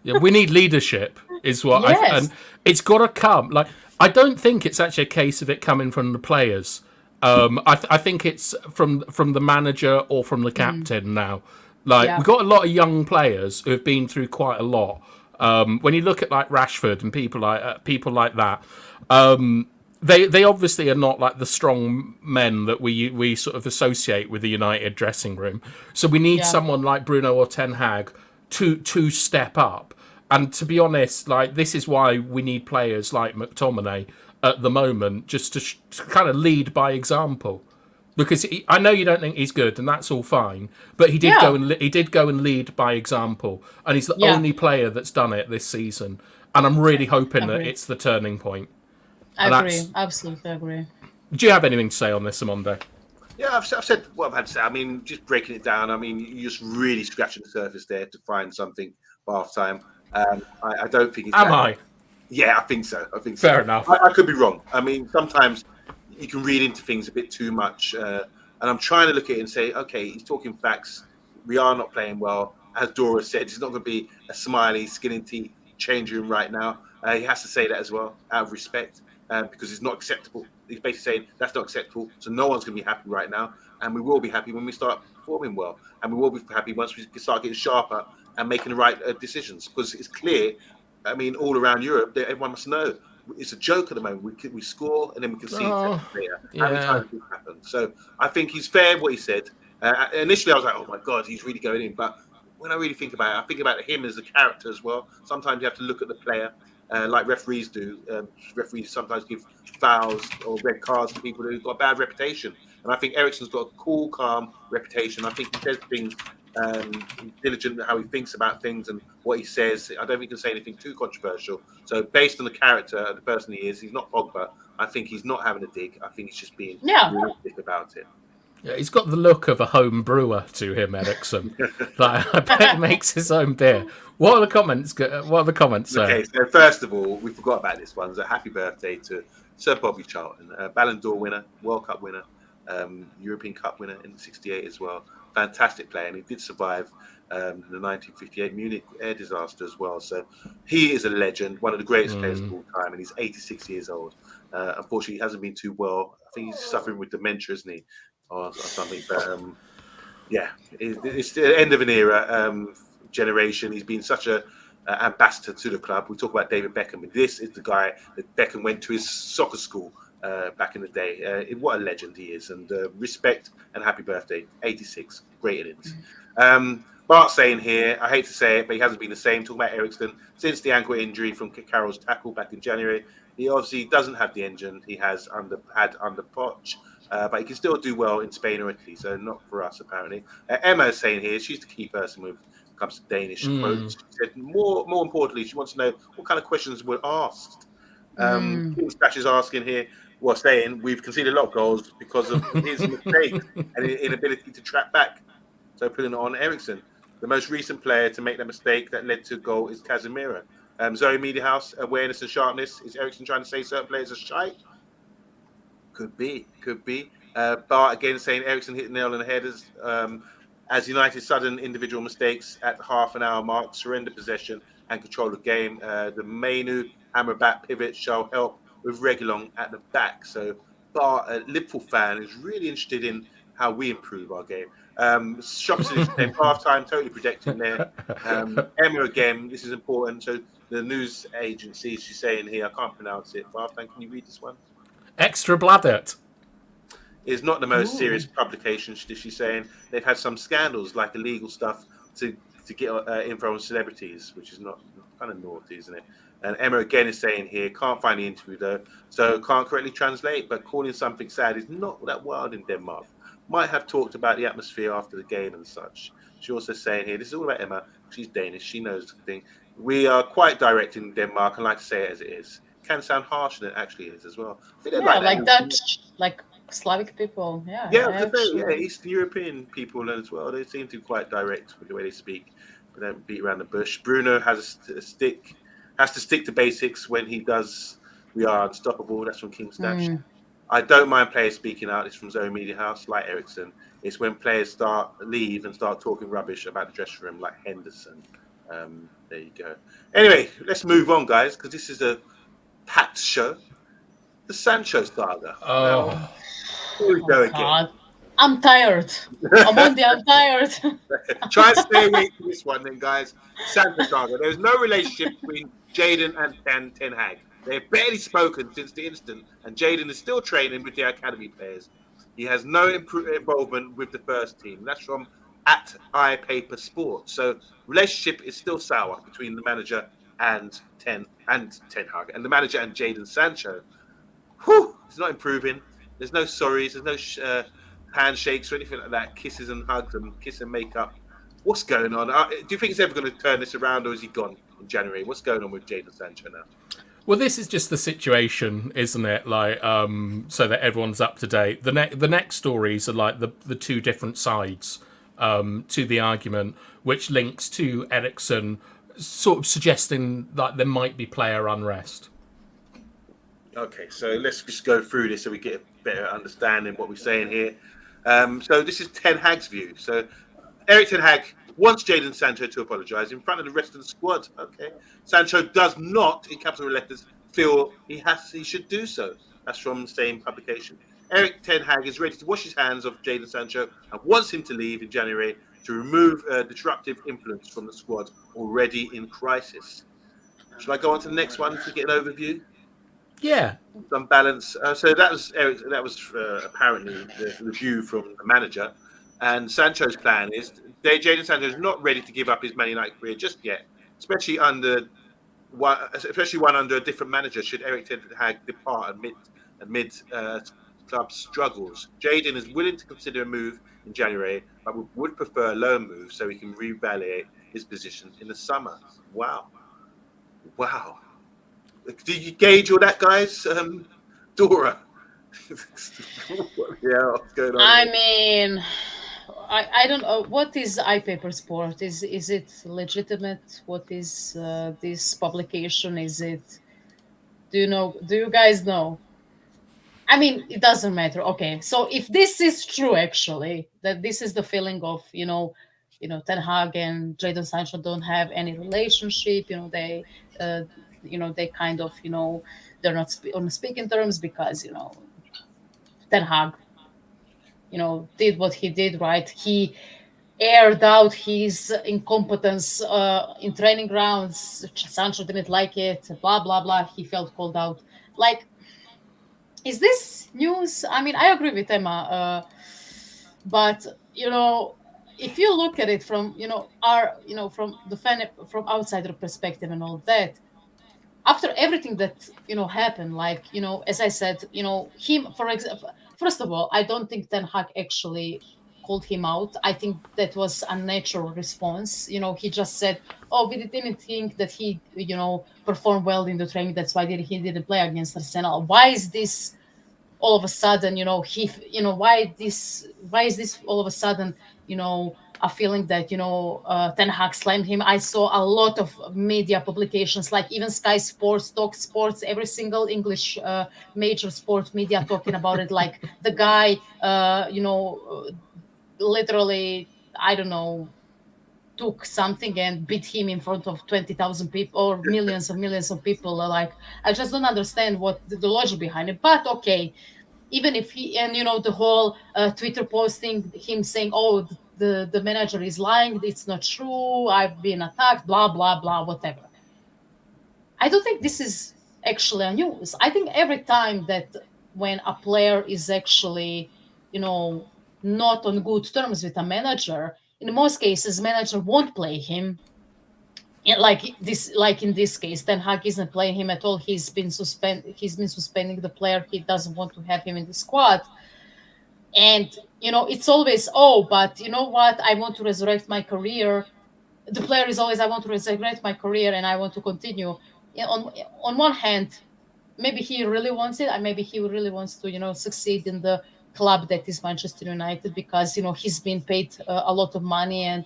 Yeah, we need leadership, is what and Yes. it's got to come. Like, I don't think it's actually a case of it coming from the players. I think it's from the manager or from the captain now. Like, Yeah. we've got a lot of young players who have been through quite a lot. When you look at like Rashford and people like that, they obviously are not like the strong men that we sort of associate with the United dressing room. So we need Yeah. someone like Bruno or Ten Hag to step up. And to be honest, like, this is why we need players like McTominay at the moment, just to kind of lead by example. Because I know you don't think he's good, and that's all fine. But he did Yeah. go and lead by example, and he's the Yeah. only player that's done it this season. And I'm really hoping that Agree. it's the turning point. I And agree. that's. Absolutely agree. Do you have anything to say on this, Amondo? Yeah, I've said what I've had to say. I mean, just breaking it down. I mean, you're just really scratching the surface there to find something for half time. I don't think it's Am that. I? Yeah, I think so. I think so. Fair enough. I could be wrong. I mean, sometimes you can read into things a bit too much. And I'm trying to look at it and say, okay, he's talking facts. We are not playing well. As Dora said, it's not going to be a smiley, skin and teeth change room right now. He has to say that as well, out of respect, because it's not acceptable. He's basically saying that's not acceptable. So no one's going to be happy right now. And we will be happy when we start performing well. And we will be happy once we start getting sharper and making the right decisions. Because it's clear, I mean, all around Europe, everyone must know it's a joke at the moment. We score and then we concede Oh, later. yeah. How many times this happened? So I think he's fair what he said. Initially, I was like, oh my God, he's really going in. But when I really think about it, I think about him as a character as well. Sometimes you have to look at the player, like referees do. Referees sometimes give fouls or red cards to people who've got a bad reputation. And I think Ericsson's got a cool, calm reputation. I think he says things diligent how he thinks about things and what he says. I don't think he can say anything too controversial. So based on the character and the person he is, he's not Pogba. I think he's not having a dig. I think he's just being realistic about it. Yeah, he's got the look of a home brewer to him, Ericsson. Like, I bet he makes his own beer. What are the comments? What are the comments? Okay, so first of all, we forgot about this one. So happy birthday to Sir Bobby Charlton, Ballon d'Or winner, World Cup winner, European Cup winner in '68 as well. Fantastic player, and he did survive the 1958 Munich air disaster as well. So he is a legend, one of the greatest players of all time, and he's 86 years old. Unfortunately, he hasn't been too well. I think he's suffering with dementia, isn't he, or something? But yeah, it's the end of an era, generation. He's been such a ambassador to the club. We talk about David Beckham, but this is the guy that Beckham went to his soccer school back in the day. What a legend he is, and respect and happy birthday, 86, great innings. Bart saying here, I hate to say it, but he hasn't been the same. Talking about Ericsson since the ankle injury from Carroll's tackle back in January. He obviously doesn't have the engine he has under Poch. But he can still do well in Spain or Italy, so not for us apparently. Emma is saying here she's the key person when it comes to Danish quotes. She said more importantly, she wants to know what kind of questions were asked. King Stash is asking here, saying we've conceded a lot of goals because of his mistakes and inability to track back. So putting it on Ericsson. The most recent player to make that mistake that led to a goal is Casemiro. Zoe Media House, awareness and sharpness. Is Ericsson trying to say certain players are shite? Could be. Bart again saying Ericsson hit the nail on the head as United's sudden individual mistakes at the half an hour mark, surrender possession and control the game. The Mainu hammer back pivot shall help with Reguilon at the back. So Bart, a Liverpool fan, is really interested in how we improve our game. Shops is saying half time, totally predicting there. Emma again, this is important. So the news agency, she's saying here, I can't pronounce it. Half time, can you read this one? Extra Bladet is not the most serious publication. She's saying they've had some scandals like illegal stuff to get info on celebrities, which is not kind of naughty, isn't it? And Emma again is saying here, can't find the interview though, so can't correctly translate, but calling something sad is not that wild in Denmark. Might have talked about the atmosphere after the game and such. She's also saying here, this is all about Emma. She's Danish. She knows the thing. We are quite direct in Denmark and like to say it as it is. Can sound harsher than it actually is as well. Like Dutch, like Slavic people. Yeah, Eastern European people as well. They seem to be quite direct with the way they speak. They don't beat around the bush. Bruno has to stick to basics when he does. We are unstoppable. That's from King Stash. I don't mind players speaking out. It's from Zoe Media House, like Ericsson. It's when players leave and start talking rubbish about the dressing room, like Henderson. There you go. Anyway, let's move on, guys, because this is a packed show. The Sancho saga. Oh, here we go again. God. I'm tired. OMONDI, I'm tired. Try and stay awake for this one, then, guys. Sancho saga. There's no relationship between Jadon and Ten Hag. They've barely spoken since the incident, and Jadon is still training with the academy players. He has no involvement with the first team. That's from @iPaper Sports. So relationship is still sour between the manager and Ten Hag, and the manager and Jadon Sancho. It's not improving. There's no sorries. There's no handshakes or anything like that. Kisses and hugs and kiss and makeup. What's going on? Do you think he's ever going to turn this around, or is he gone in January? What's going on with Jadon Sancho now? Well, this is just the situation, isn't it? Like, so that everyone's up to date. The next stories are like the two different sides to the argument, which links to Ericsson sort of suggesting that there might be player unrest. Okay, so let's just go through this so we get a better understanding of what we're saying here. So this is Ten Hag's view. So Erik Ten Hag wants Jadon Sancho to apologise in front of the rest of the squad. Okay, Sancho does not, in capital letters, feel he should do so. That's from the same publication. Erik Ten Hag is ready to wash his hands of Jadon Sancho and wants him to leave in January to remove disruptive influence from the squad already in crisis. Should I go on to the next one to get an overview? Yeah, some balance. So that was Eric. That was apparently the view from the manager. And Sancho's plan is Jadon Sancho is not ready to give up his Man United career just yet, especially one under a different manager. Should Erik Ten Hag depart amid club struggles, Jadon is willing to consider a move in January, but would prefer a loan move so he can reevaluate his position in the summer. Wow. Wow. Did you gauge all that, guys? Dora. What the hell is going on I here? mean, I don't know what is iPaper Sport. Is it legitimate? What is this publication? Is it? Do you know? Do you guys know? I mean, it doesn't matter. Okay, so if this is true, actually, that this is the feeling of Ten Hag and Jadon Sancho don't have any relationship. Uh, they kind of they're not on speaking terms because Ten Hag did what he did, right? He aired out his incompetence in training grounds. Sancho didn't like it. Blah blah blah. He felt called out. Like, is this news? I mean, I agree with Emma, but if you look at it from from the fan, from outsider perspective and all that, after everything that happened, like as I said, him, for example, first of all, I don't think Ten Hag actually called him out. I think that was a natural response. He just said, oh, we didn't think that he performed well in the training, that's why he didn't play against Arsenal. Why is this all of a sudden, why is this all of a sudden, a feeling that Ten Hag slammed him? I saw a lot of media publications, like even Sky Sports, Talk Sports, every single English major sport media talking about it. Like the guy, literally, I don't know, took something and beat him in front of 20,000 people or millions of people. Like, I just don't understand what the logic behind it. But okay, even if he, and the whole Twitter posting, him saying, oh, the manager is lying, it's not true, I've been attacked, blah blah blah, whatever. I don't think this is actually a news. I think every time that when a player is actually not on good terms with a manager, in most cases manager won't play him. Like in this case, Ten Hag isn't playing him at all. He's been suspending the player. He doesn't want to have him in the squad. And it's always, oh, but you know what, I want to resurrect my career. The player is always, I want to resurrect my career and I want to continue. On one hand, maybe he really wants it, and maybe he really wants to succeed in the club that is Manchester United, because he's been paid a lot of money, and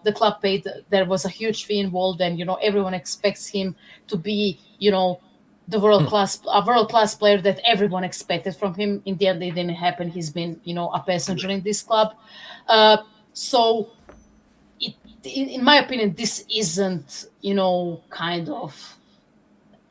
the club paid, there was a huge fee involved, and everyone expects him to be the world class player that everyone expected from him. In the end, it didn't happen. He's been a passenger in this club. So it, in my opinion, this isn't kind of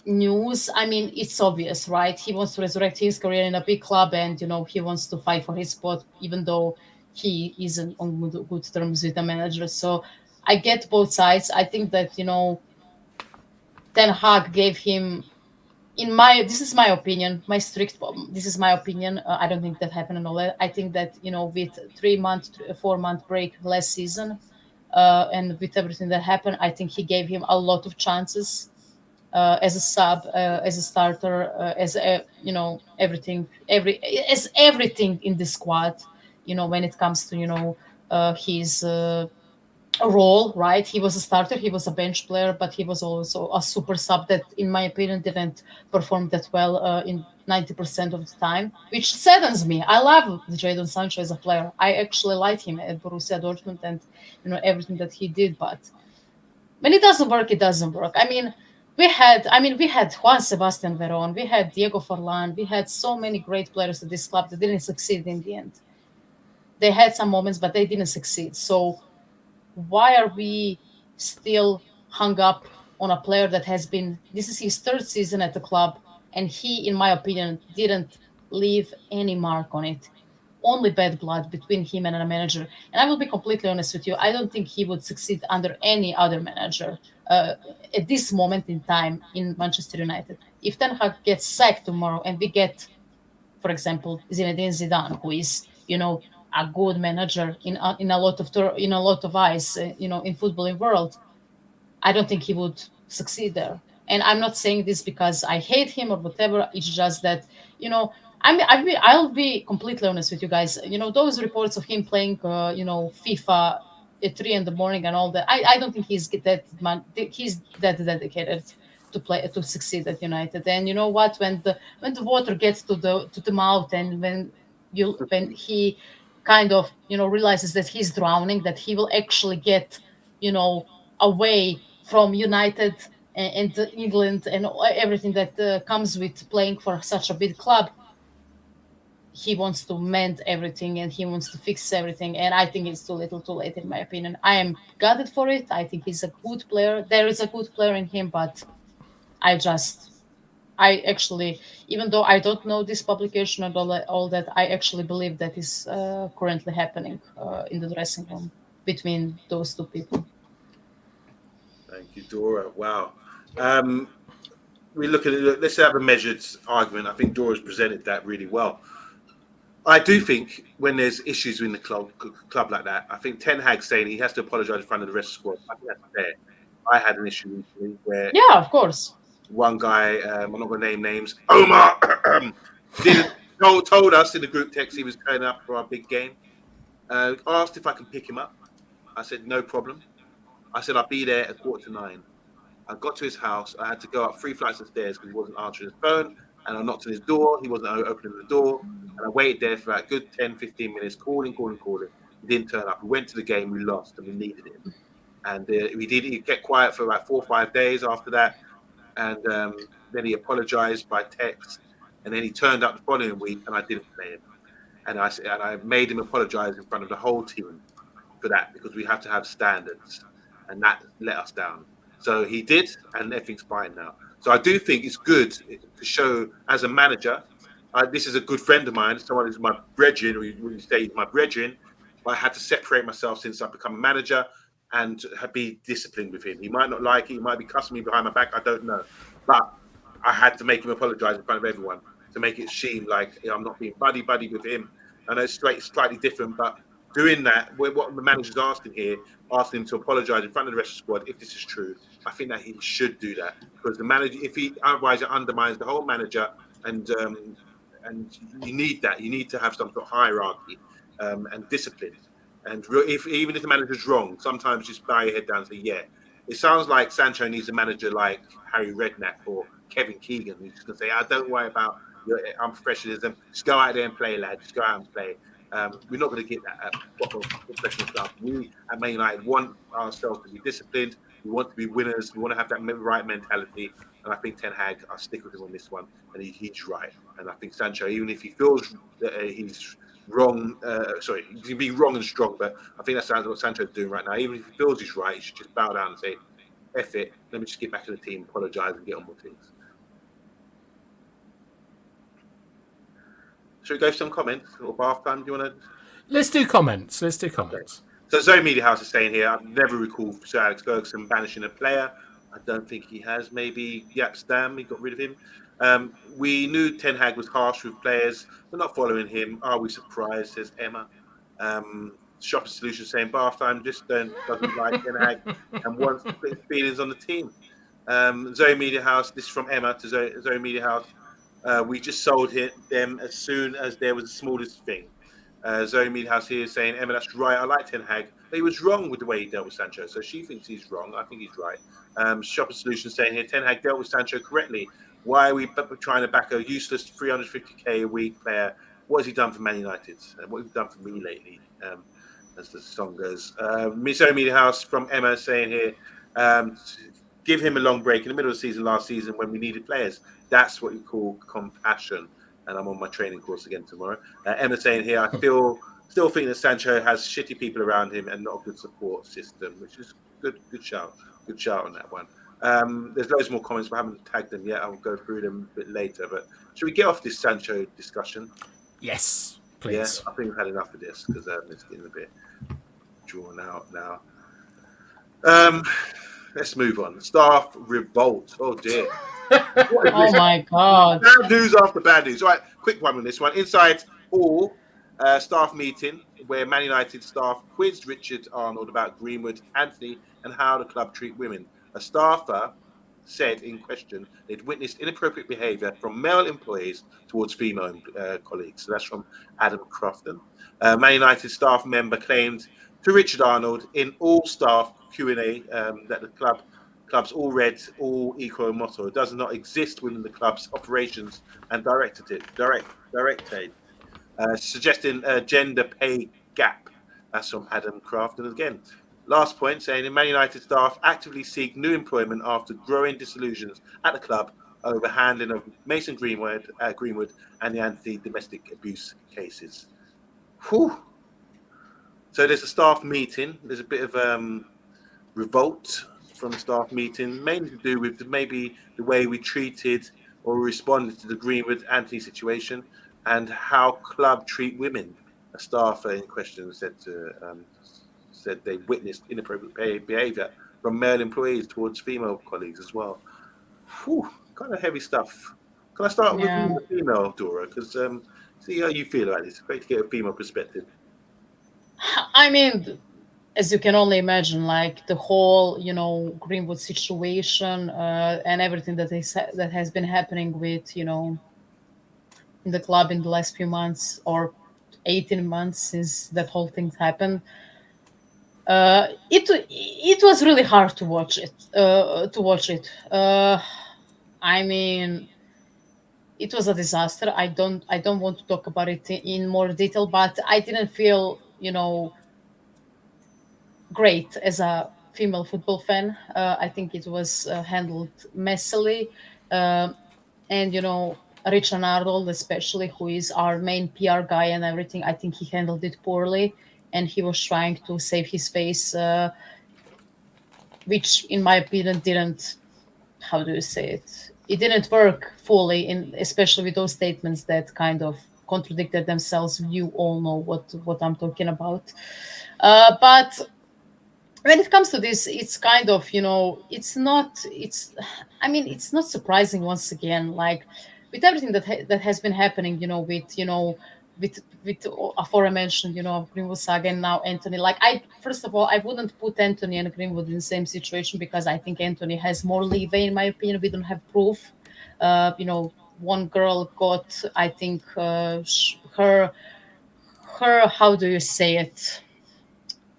news. I mean, it's obvious, right? He wants to resurrect his career in a big club, and he wants to fight for his spot, even though he isn't on good terms with the manager. So I get both sides. I think that Ten Hag gave him, this is my opinion, this is my opinion. I don't think that happened and all that. I think that with 4 month break last season, and with everything that happened, I think he gave him a lot of chances as a sub, as a starter, as a, everything in the squad. When it comes to his role, right? He was a starter, he was a bench player, but he was also a super sub that, in my opinion, didn't perform that well in 90% of the time, which saddens me. I love Jadon Sancho as a player. I actually liked him at Borussia Dortmund, and everything that he did, but when it doesn't work, it doesn't work. We had Juan Sebastian Veron, we had Diego Forlan, we had so many great players at this club that didn't succeed in the end. They had some moments, but they didn't succeed. So why are we still hung up on a player that has been, this is his third season at the club, and he, in my opinion, didn't leave any mark on it. Only bad blood between him and a manager. And I will be completely honest with you, I don't think he would succeed under any other manager at this moment in time in Manchester United. If Ten Hag gets sacked tomorrow and we get, for example, Zinedine Zidane, who is, a good manager in a lot of eyes, in footballing world, I don't think he would succeed there. And I'm not saying this because I hate him or whatever. It's just that, I'll be completely honest with you guys. Those reports of him playing, FIFA at 3 in the morning and all that. I don't think he's that dedicated to play to succeed at United. And you know what? When the water gets to the mouth, and when he kind of realizes that he's drowning, that he will actually get you know away from United and England and everything that comes with playing for such a big club. He wants to mend everything and he wants to fix everything, and I think it's too little too late, in my opinion. I am gutted for it. I think he's a good player. There is a good player in him, but I actually, even though I don't know this publication and all that, I actually believe that is currently happening in the dressing room between those two people. Thank you, Dora. Wow. We look at it. Let's have a measured argument. I think Dora's presented that really well. I do think when there's issues in the club like that, I think Ten Hag saying he has to apologise in front of the rest of the squad. I think that's fair. I had an issue recently where Yeah, of course. one guy, I'm not going to name names, Omar, didn't told us in the group text he was turning up for our big game. Asked if I can pick him up. I said no problem. I said I'll be there at 8:45. I got to his house. I had to go up 3 flights of stairs because he wasn't answering his phone. And I knocked on his door. He wasn't opening the door. And I waited there for a good 10, 15 minutes, calling. He didn't turn up. We went to the game. We lost and we needed him. And he kept quiet for about 4 or 5 days after that. And then he apologized by text. And then he turned up the following week and I didn't play him. And I made him apologize in front of the whole team for that because we have to have standards. And that let us down. So he did, and everything's fine now. So I do think it's good to show as a manager. This is a good friend of mine, someone who's my brethren, or you say he's my brethren. But I had to separate myself since I've become a manager and be disciplined with him. He might not like it, he might be cussing me behind my back, I don't know. But I had to make him apologize in front of everyone to make it seem like I'm not being buddy with him. I know it's slightly different, but doing that, what the manager's asking him to apologise in front of the rest of the squad, if this is true, I think that he should do that because the manager, otherwise it undermines the whole manager, and you need that. You need to have some sort of hierarchy and discipline. And even if the manager's wrong, sometimes just bow your head down and say, yeah. It sounds like Sancho needs a manager like Harry Redknapp or Kevin Keegan, who's just going to say, don't worry about your unprofessionalism. Just go out there and play, lad. Just go out and play. We're not going to get that at professional stuff. We at Man United want ourselves to be disciplined. We want to be winners. We want to have that right mentality. And I think Ten Hag, I'll stick with him on this one. And he's right. And I think Sancho, even if he feels that he's wrong, he can be wrong and strong, but I think that's what Sancho's doing right now. Even if he feels he's right, he should just bow down and say, F it, let me just get back to the team, apologise and get on with things. Should we go for some comments or bath time? Do you want to? Let's do comments. Okay. So Zoe Media House is saying here, I've never recalled Sir Alex Ferguson banishing a player. I don't think he has. Maybe Jaap Stam, he got rid of him. We knew Ten Hag was harsh with players. We're not following him. Are we surprised, says Emma. Shopper Solution saying bath time just doesn't like Ten Hag and wants to put his feelings on the team. Zoe Media House, this is from Emma to Zoe Media House. We just sold them as soon as there was the smallest thing. Zoe Media House here is saying, Emma, that's right. I like Ten Hag, but he was wrong with the way he dealt with Sancho. So she thinks he's wrong. I think he's right. Shopper Solution saying here, Ten Hag dealt with Sancho correctly. Why are we trying to back a useless 350k a week player? What has he done for Man United? What has he done for me lately? As the song goes. Zoe Media House from Emma saying here, give him a long break in the middle of the season last season when we needed players. That's what you call compassion. And I'm on my training course again tomorrow. Emma saying here, I still think that Sancho has shitty people around him and not a good support system, which is good shout. Good shout on that one. There's loads more comments, but I haven't tagged them yet. I'll go through them a bit later. But should we get off this Sancho discussion? Yes, please. Yeah, I think we've had enough of this because it's getting a bit drawn out now. Let's move on. Staff revolt. Oh dear. Oh my God. Bad news after bad news. All right, quick one on this one. Inside all staff meeting where Man United staff quizzed Richard Arnold about Greenwood, Anthony, and how the club treat women. A staffer said in question they'd witnessed inappropriate behaviour from male employees towards female colleagues. So that's from Adam Crofton. Man United staff member claimed to Richard Arnold in all staff Q&A that the club's all red, all equal motto does not exist within the club's operations and directed, suggesting a gender pay gap. That's from Adam Craft. And again, last point saying in Man United staff actively seek new employment after growing disillusions at the club over handling of Mason Greenwood and the anti-domestic abuse cases. Whew. So there's a staff meeting. There's a bit of revolt from the staff meeting, mainly to do with maybe the way we treated or responded to the Greenwood Anthony situation and how club treat women. A staffer in question said they witnessed inappropriate behaviour from male employees towards female colleagues as well. Whew, kind of heavy stuff. Can I start with you, the female, Dora? Because see how you feel about this. It's great to get a female perspective. I mean, as you can only imagine, like the whole, Greenwood situation and everything that has been happening with, in the club in the last few months or 18 months since that whole thing happened. It was really hard to watch it. I mean, it was a disaster. I don't want to talk about it in more detail, but I didn't feel, great as a female football fan. I think it was handled messily, uh, and Richard Arnold, especially, who is our main PR guy and everything, I think he handled it poorly, and he was trying to save his face, which, in my opinion, didn't. How do you say it? It didn't work fully, especially with those statements that kind of contradicted themselves. You all know what I'm talking about. But when it comes to this, it's kind of, it's not surprising. Once again, like with everything that has been happening, with aforementioned, Greenwood saga, and now Anthony. Like, I first of all, I wouldn't put Anthony and Greenwood in the same situation, because I think Anthony has more leeway, in my opinion. We don't have proof. One girl got, I think, her, how do you say it,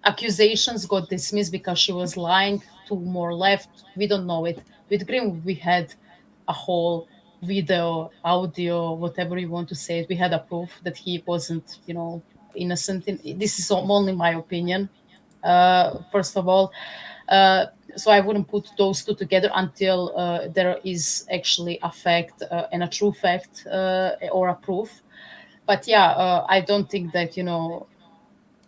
accusations got dismissed because she was lying. Two more left. We don't know it. With Green, we had a whole video, audio, whatever you want to say it. We had a proof that he wasn't, innocent. This is only my opinion. First of all, uh, so I wouldn't put those two together until there is actually a fact, and a true fact, or a proof. But yeah, I don't think that,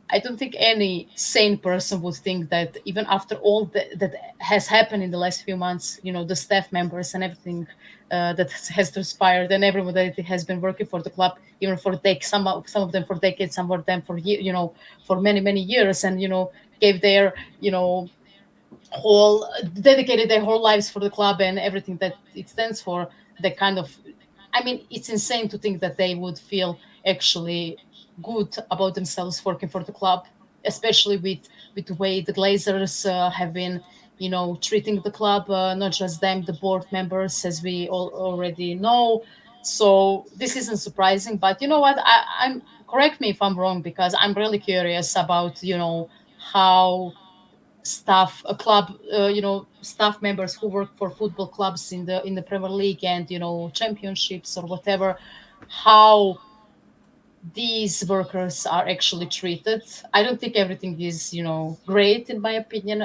I don't think any sane person would think that, even after all that has happened in the last few months, the staff members and everything that has transpired, and everyone that has been working for the club, even for decades, some of them for decades, some of them for for many many years, and gave their whole dedicated their whole lives for the club and everything that it stands for. The kind of, I mean, it's insane to think that they would feel actually good about themselves working for the club, especially with the way the Glazers have been, treating the club. Not just them, the board members, as we all already know. So this isn't surprising. But you know what? I'm correct me if I'm wrong, because I'm really curious about how staff a club staff members who work for football clubs in the Premier League and championships or whatever, how these workers are actually treated. I don't think everything is great, in my opinion.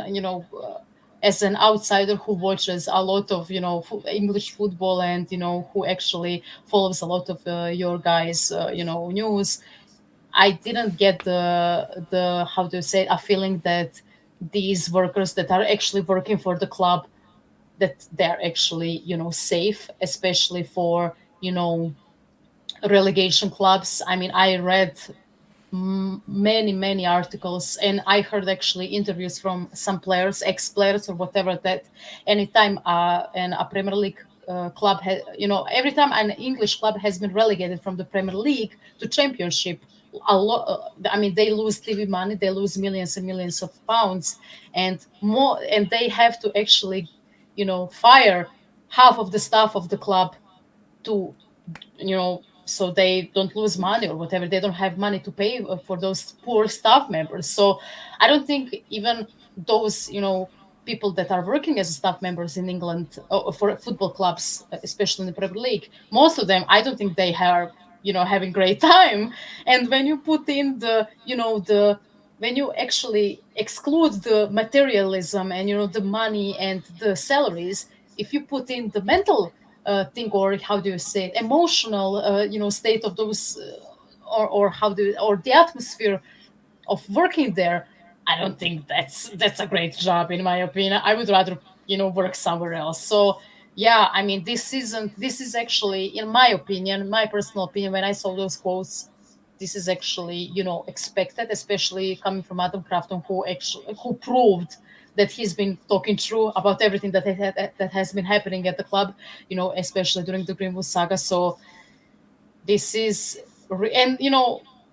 As an outsider who watches a lot of English football, and who actually follows a lot of your guys news, I didn't get the how do you say it, a feeling that these workers that are actually working for the club, that they're actually safe, especially for relegation clubs. I mean, I read many many articles, and I heard actually interviews from some players, ex-players or whatever, that anytime and a Premier League club every time an English club has been relegated from the Premier League to Championship, a lot, I mean, they lose TV money, they lose millions and millions of pounds, and more, and they have to actually fire half of the staff of the club to, so they don't lose money or whatever. They don't have money to pay for those poor staff members. So I don't think even those, people that are working as staff members in England for football clubs, especially in the Premier League, most of them, I don't think they are, having great time. And when you put in when you actually exclude the materialism and, the money and the salaries, if you put in the mental thing, or how do you say it, emotional, state of those, or or the atmosphere of working there, I don't think that's a great job, in my opinion. I would rather, work somewhere else. So yeah, I mean, this is actually, in my opinion, my personal opinion, when I saw those quotes, this is actually, expected, especially coming from Adam Crafton, who proved that he's been talking true about everything that has been happening at the club, especially during the Greenwood saga. So this is and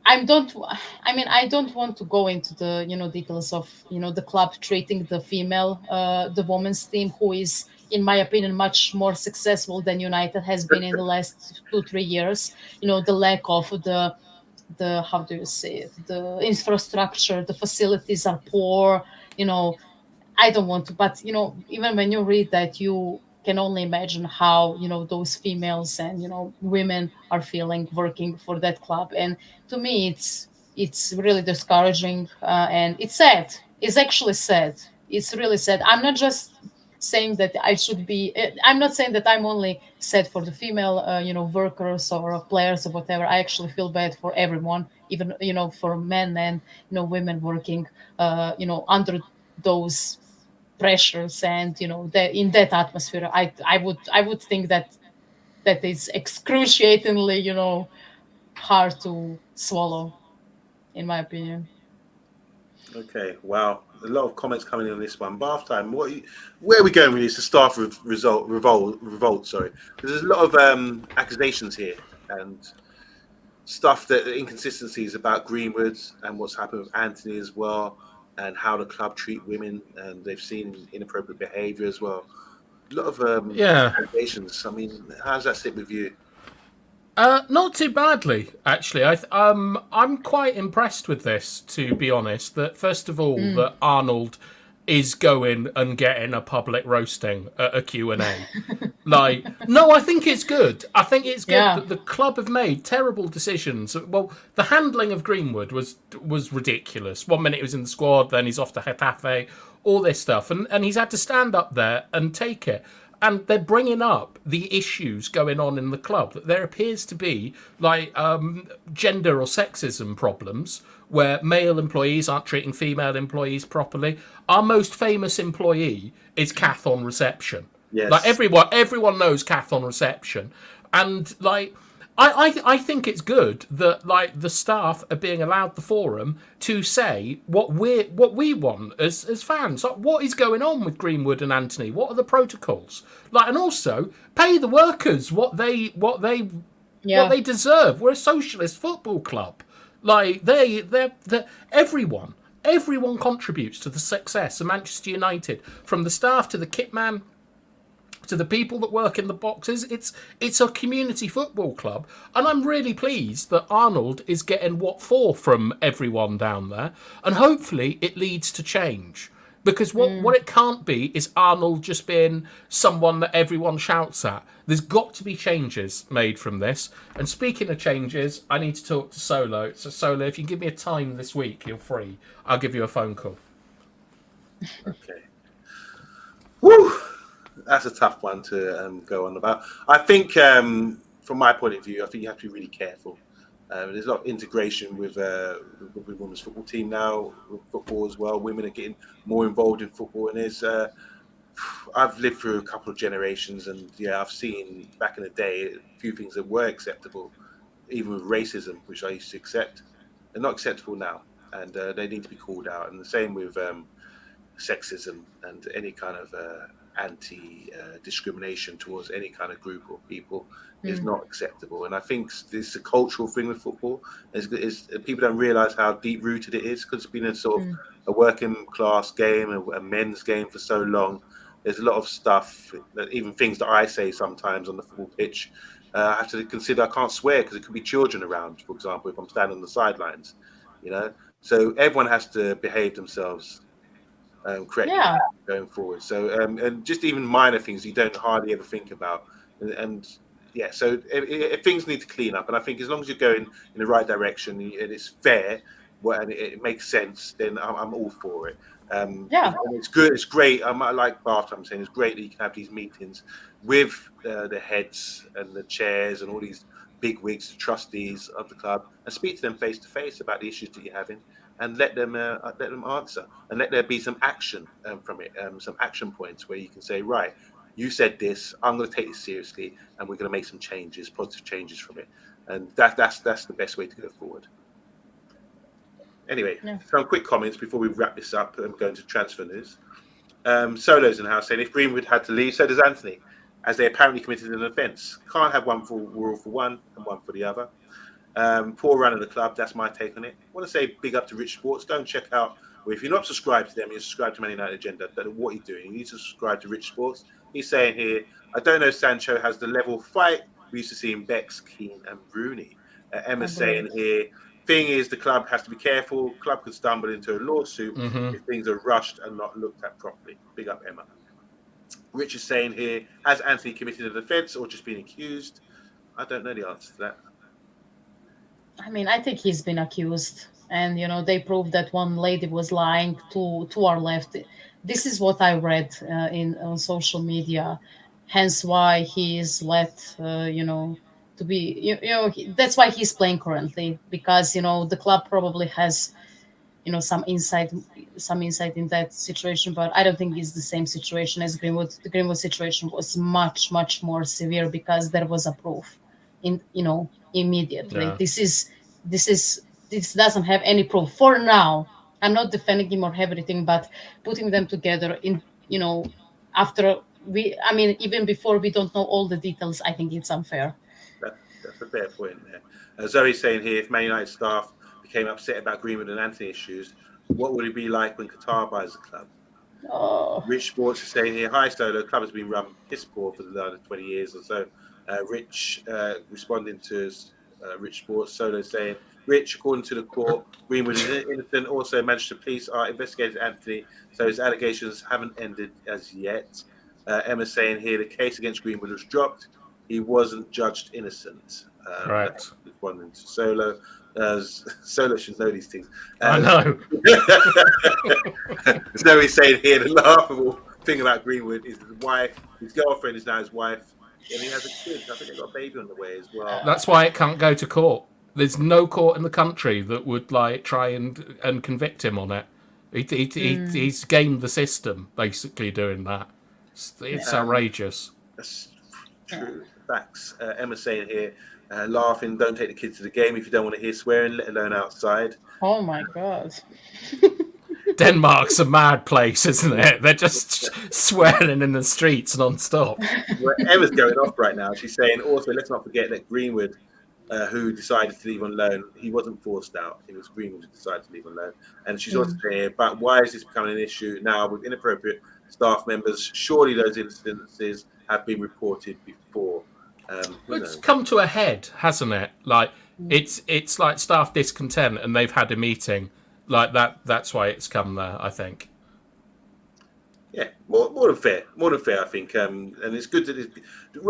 I don't want to go into the, details of, the club treating the women's team, who is, in my opinion, much more successful than United has been in the last 2-3 years. The lack of the how do you say it, the infrastructure, the facilities are poor. I don't want to, but even when you read that, you can only imagine how, those females and, women are feeling working for that club. And to me, it's really discouraging, and it's sad. It's actually sad. It's really sad. I'm not just saying that I should be. I'm not saying that I'm only sad for the female, workers or players or whatever. I actually feel bad for everyone, even, for men and, women working, under those pressures, and, in that atmosphere. I would think that is excruciatingly, hard to swallow, in my opinion. Okay, wow, a lot of comments coming in on this one. Bath time. Where are we going with this? The staff revolt. Sorry, because there's a lot of accusations here and stuff, that inconsistencies about Greenwood and what's happened with Anthony as well, and how the club treat women, and they've seen inappropriate behaviour as well. A lot of Yeah. allegations. I mean, how does that sit with you? Not too badly, actually. I'm quite impressed with this, to be honest. That first of all, that Arnold is going and getting a public roasting at a Q&A. Like, no, I think it's good. I think it's good Yeah. that the club have made terrible decisions. Well, the handling of Greenwood was ridiculous. 1 minute he was in the squad, then he's off to Getafe, all this stuff, and he's had to stand up there and take it. And they're bringing up the issues going on in the club, that there appears to be like gender or sexism problems where male employees aren't treating female employees properly. Our most famous employee is Kath on reception. Yes. Like everyone knows Kath on reception, and like I think it's good that like the staff are being allowed the forum to say what we want as fans. Like, what is going on with Greenwood and Anthony? What are the protocols? Like, and also pay the workers what they deserve. We're a socialist football club. Like they're everyone contributes to the success of Manchester United, from the staff to the kit man to the people that work in the boxes. It's a community football club, and I'm really pleased that Arnold is getting what for from everyone down there, and hopefully it leads to change. Because what it can't be is Arnold just being someone that everyone shouts at. There's got to be changes made from this. And speaking of changes, I need to talk to Solo. So Solo, if you can give me a time this week, you're free, I'll give you a phone call. Okay. Woo! That's a tough one to go on about. I think, from my point of view, I think you have to be really careful. There's a lot of integration with the women's football team now, with football as well. Women are getting more involved in football, and I've lived through a couple of generations, and yeah, I've seen back in the day a few things that were acceptable, even with racism, which I used to accept. They're not acceptable now, and they need to be called out. And the same with sexism and any kind of anti-discrimination towards any kind of group or people is not acceptable. And I think this is a cultural thing with football. People don't realise how deep-rooted it is, because it's been a sort of a working class game, a men's game for so long. there's a lot of stuff, that even things that I say sometimes on the football pitch, I have to consider I can't swear because it could be children around, for example, if I'm standing on the sidelines, you know. So everyone has to behave themselves correctly Yeah. going forward. So and just even minor things you don't hardly ever think about, and yeah. So if things need to clean up, and I think as long as you're going in the right direction and it's fair, and it makes sense, then I'm all for it. Yeah. And it's good. It's great. I like Bart. I'm saying it's great that you can have these meetings with the heads and the chairs and all these big wigs, the trustees of the club, and speak to them face to face about the issues that you're having, and let them answer, and let there be some action from it, some action points where you can say, right, you said this, I'm going to take this seriously, and we're going to make some changes, positive changes from it, and that's the best way to go forward. Anyway, some quick comments before we wrap this up and go into transfer news. Solo's in the house saying if Greenwood had to leave, so does Anthony, as they apparently committed an offence. Can't have one rule for one and one for the other. Poor run of the club. That's my take on it. I want to say big up to Rich Sports. Go and check out. Well, if you're not subscribed to them, you're subscribed to Man United Agenda. Don't know what you're doing. You need to subscribe to Rich Sports. He's saying here, I don't know if Sancho has the level of fight we used to see in Becks, Keane, and Rooney. Emma's saying here, thing is, the club has to be careful. Club could stumble into a lawsuit if things are rushed and not looked at properly. Big up, Emma. Rich is saying here, has Anthony committed an offence or just been accused? I don't know the answer to that. I mean, I think he's been accused, and they proved that one lady was lying to our left. This is what I read on social media, hence why he is let, to be, that's why he's playing currently, because the club probably has some insight in that situation, but I don't think it's the same situation as Greenwood. The Greenwood situation was much more severe because there was a proof immediately. This doesn't have any proof for now. I'm not defending him or everything, but putting them together in after even before we don't know all the details, I think it's unfair. That's a fair point there. Zoe's saying here, if Man United staff became upset about Greenwood and Anthony issues, what would it be like when Qatar buys the club? Oh. Rich Sports is saying here, hi Solo, the club has been run piss poor for the last 20 years or so. Rich responding to Rich Sports, Solo saying, Rich, according to the court, Greenwood is innocent. Also, Manchester police are investigating Anthony, so his allegations haven't ended as yet. Emma saying here, the case against Greenwood was dropped. He wasn't judged innocent. Correct. Responding to Solo. Solo should know these things. I know. Zoe's saying here, the laughable thing about Greenwood is his wife, his girlfriend is now his wife, and he has a kid. I think they've got a baby on the way as well. That's why it can't go to court. There's no court in the country that would try and convict him on it. He's gamed the system, basically doing that. It's outrageous. That's true. Facts. Emma's saying here, laughing, don't take the kids to the game if you don't want to hear swearing, let alone outside. Oh my God. Denmark's a mad place, isn't it? They're just swearing in the streets non-stop. Well, Emma's going off right now. She's saying, also, let's not forget that Greenwood, who decided to leave on loan, he wasn't forced out. It was Greenwood who decided to leave on loan. And she's also saying, but why is this becoming an issue now with inappropriate staff members? Surely those instances have been reported before. It's come to a head, hasn't it? It's like staff discontent, and they've had a meeting like that. That's why it's come there, I think. Yeah, more than fair, I think. And it's good that.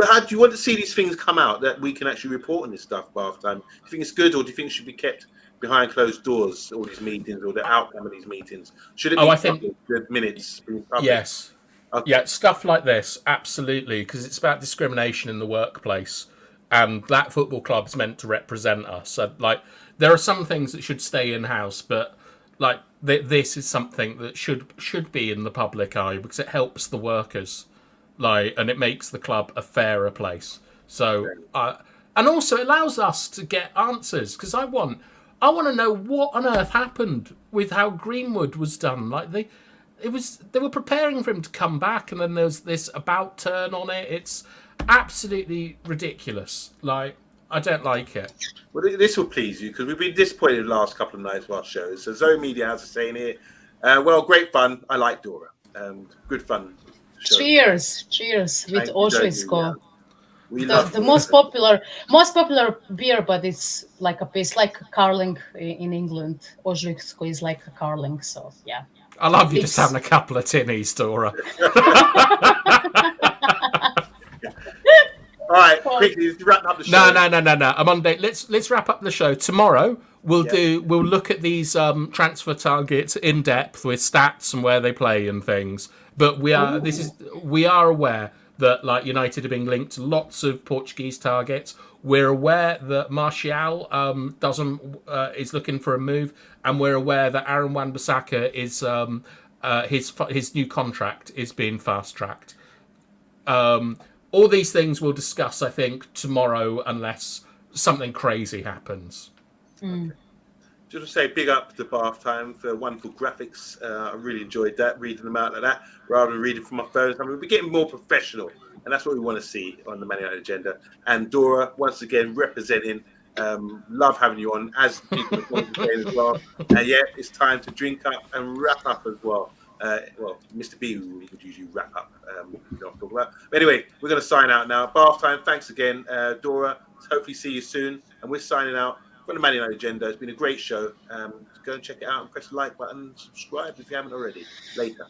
How do you want to see these things come out that we can actually report on this stuff by half time? Do you think it's good, or do you think it should be kept behind closed doors? All these meetings, or the outcome of these meetings, should it be I think the minutes being published? Yes. Okay. Yeah, stuff like this, absolutely, because it's about discrimination in the workplace, and that football club's meant to represent us. So, there are some things that should stay in-house, but this is something that should be in the public eye because it helps the workers, and it makes the club a fairer place. So, and also it allows us to get answers, because I want to know what on earth happened with how Greenwood was done. They were preparing for him to come back, and then there's this about turn on it. It's absolutely ridiculous. I don't like it. Well, this will please you because we've been disappointed the last couple of nights of our shows. So Zoe Media House is saying here, well, great fun. I like Dora. Good fun. show. Cheers with Thank you, Ožujsko. We The, love the most popular beer, but it's like a carling in England. Ožujsko is like a carling, so yeah. I love you just It's- having a couple of tinnies, Dora. All right, quickly, let's wrap up the show. No. Monday. Let's wrap up the show. Tomorrow we'll look at these transfer targets in depth with stats and where they play and things. But we are aware that like United are being linked to lots of Portuguese targets. We're aware that Martial is looking for a move, and we're aware that Aaron Wan-Bissaka is his new contract is being fast tracked. All these things we'll discuss, I think, tomorrow, unless something crazy happens. Just to say, big up to Bath Time for wonderful graphics. I really enjoyed that, reading them out like that, rather than reading from my phone. I mean, we're getting more professional, and that's what we want to see on the Man United agenda. And Dora, once again, representing. Love having you on, as people are going to say as well. And yeah, it's time to drink up and wrap up as well. Mr. B would usually wrap up. We don't talk about. But anyway, we're going to sign out now. Bath Time, thanks again, Dora. Hopefully see you soon. And we're signing out from the Man United agenda. It's been a great show. Go and check it out and press the like button and subscribe if you haven't already. Later.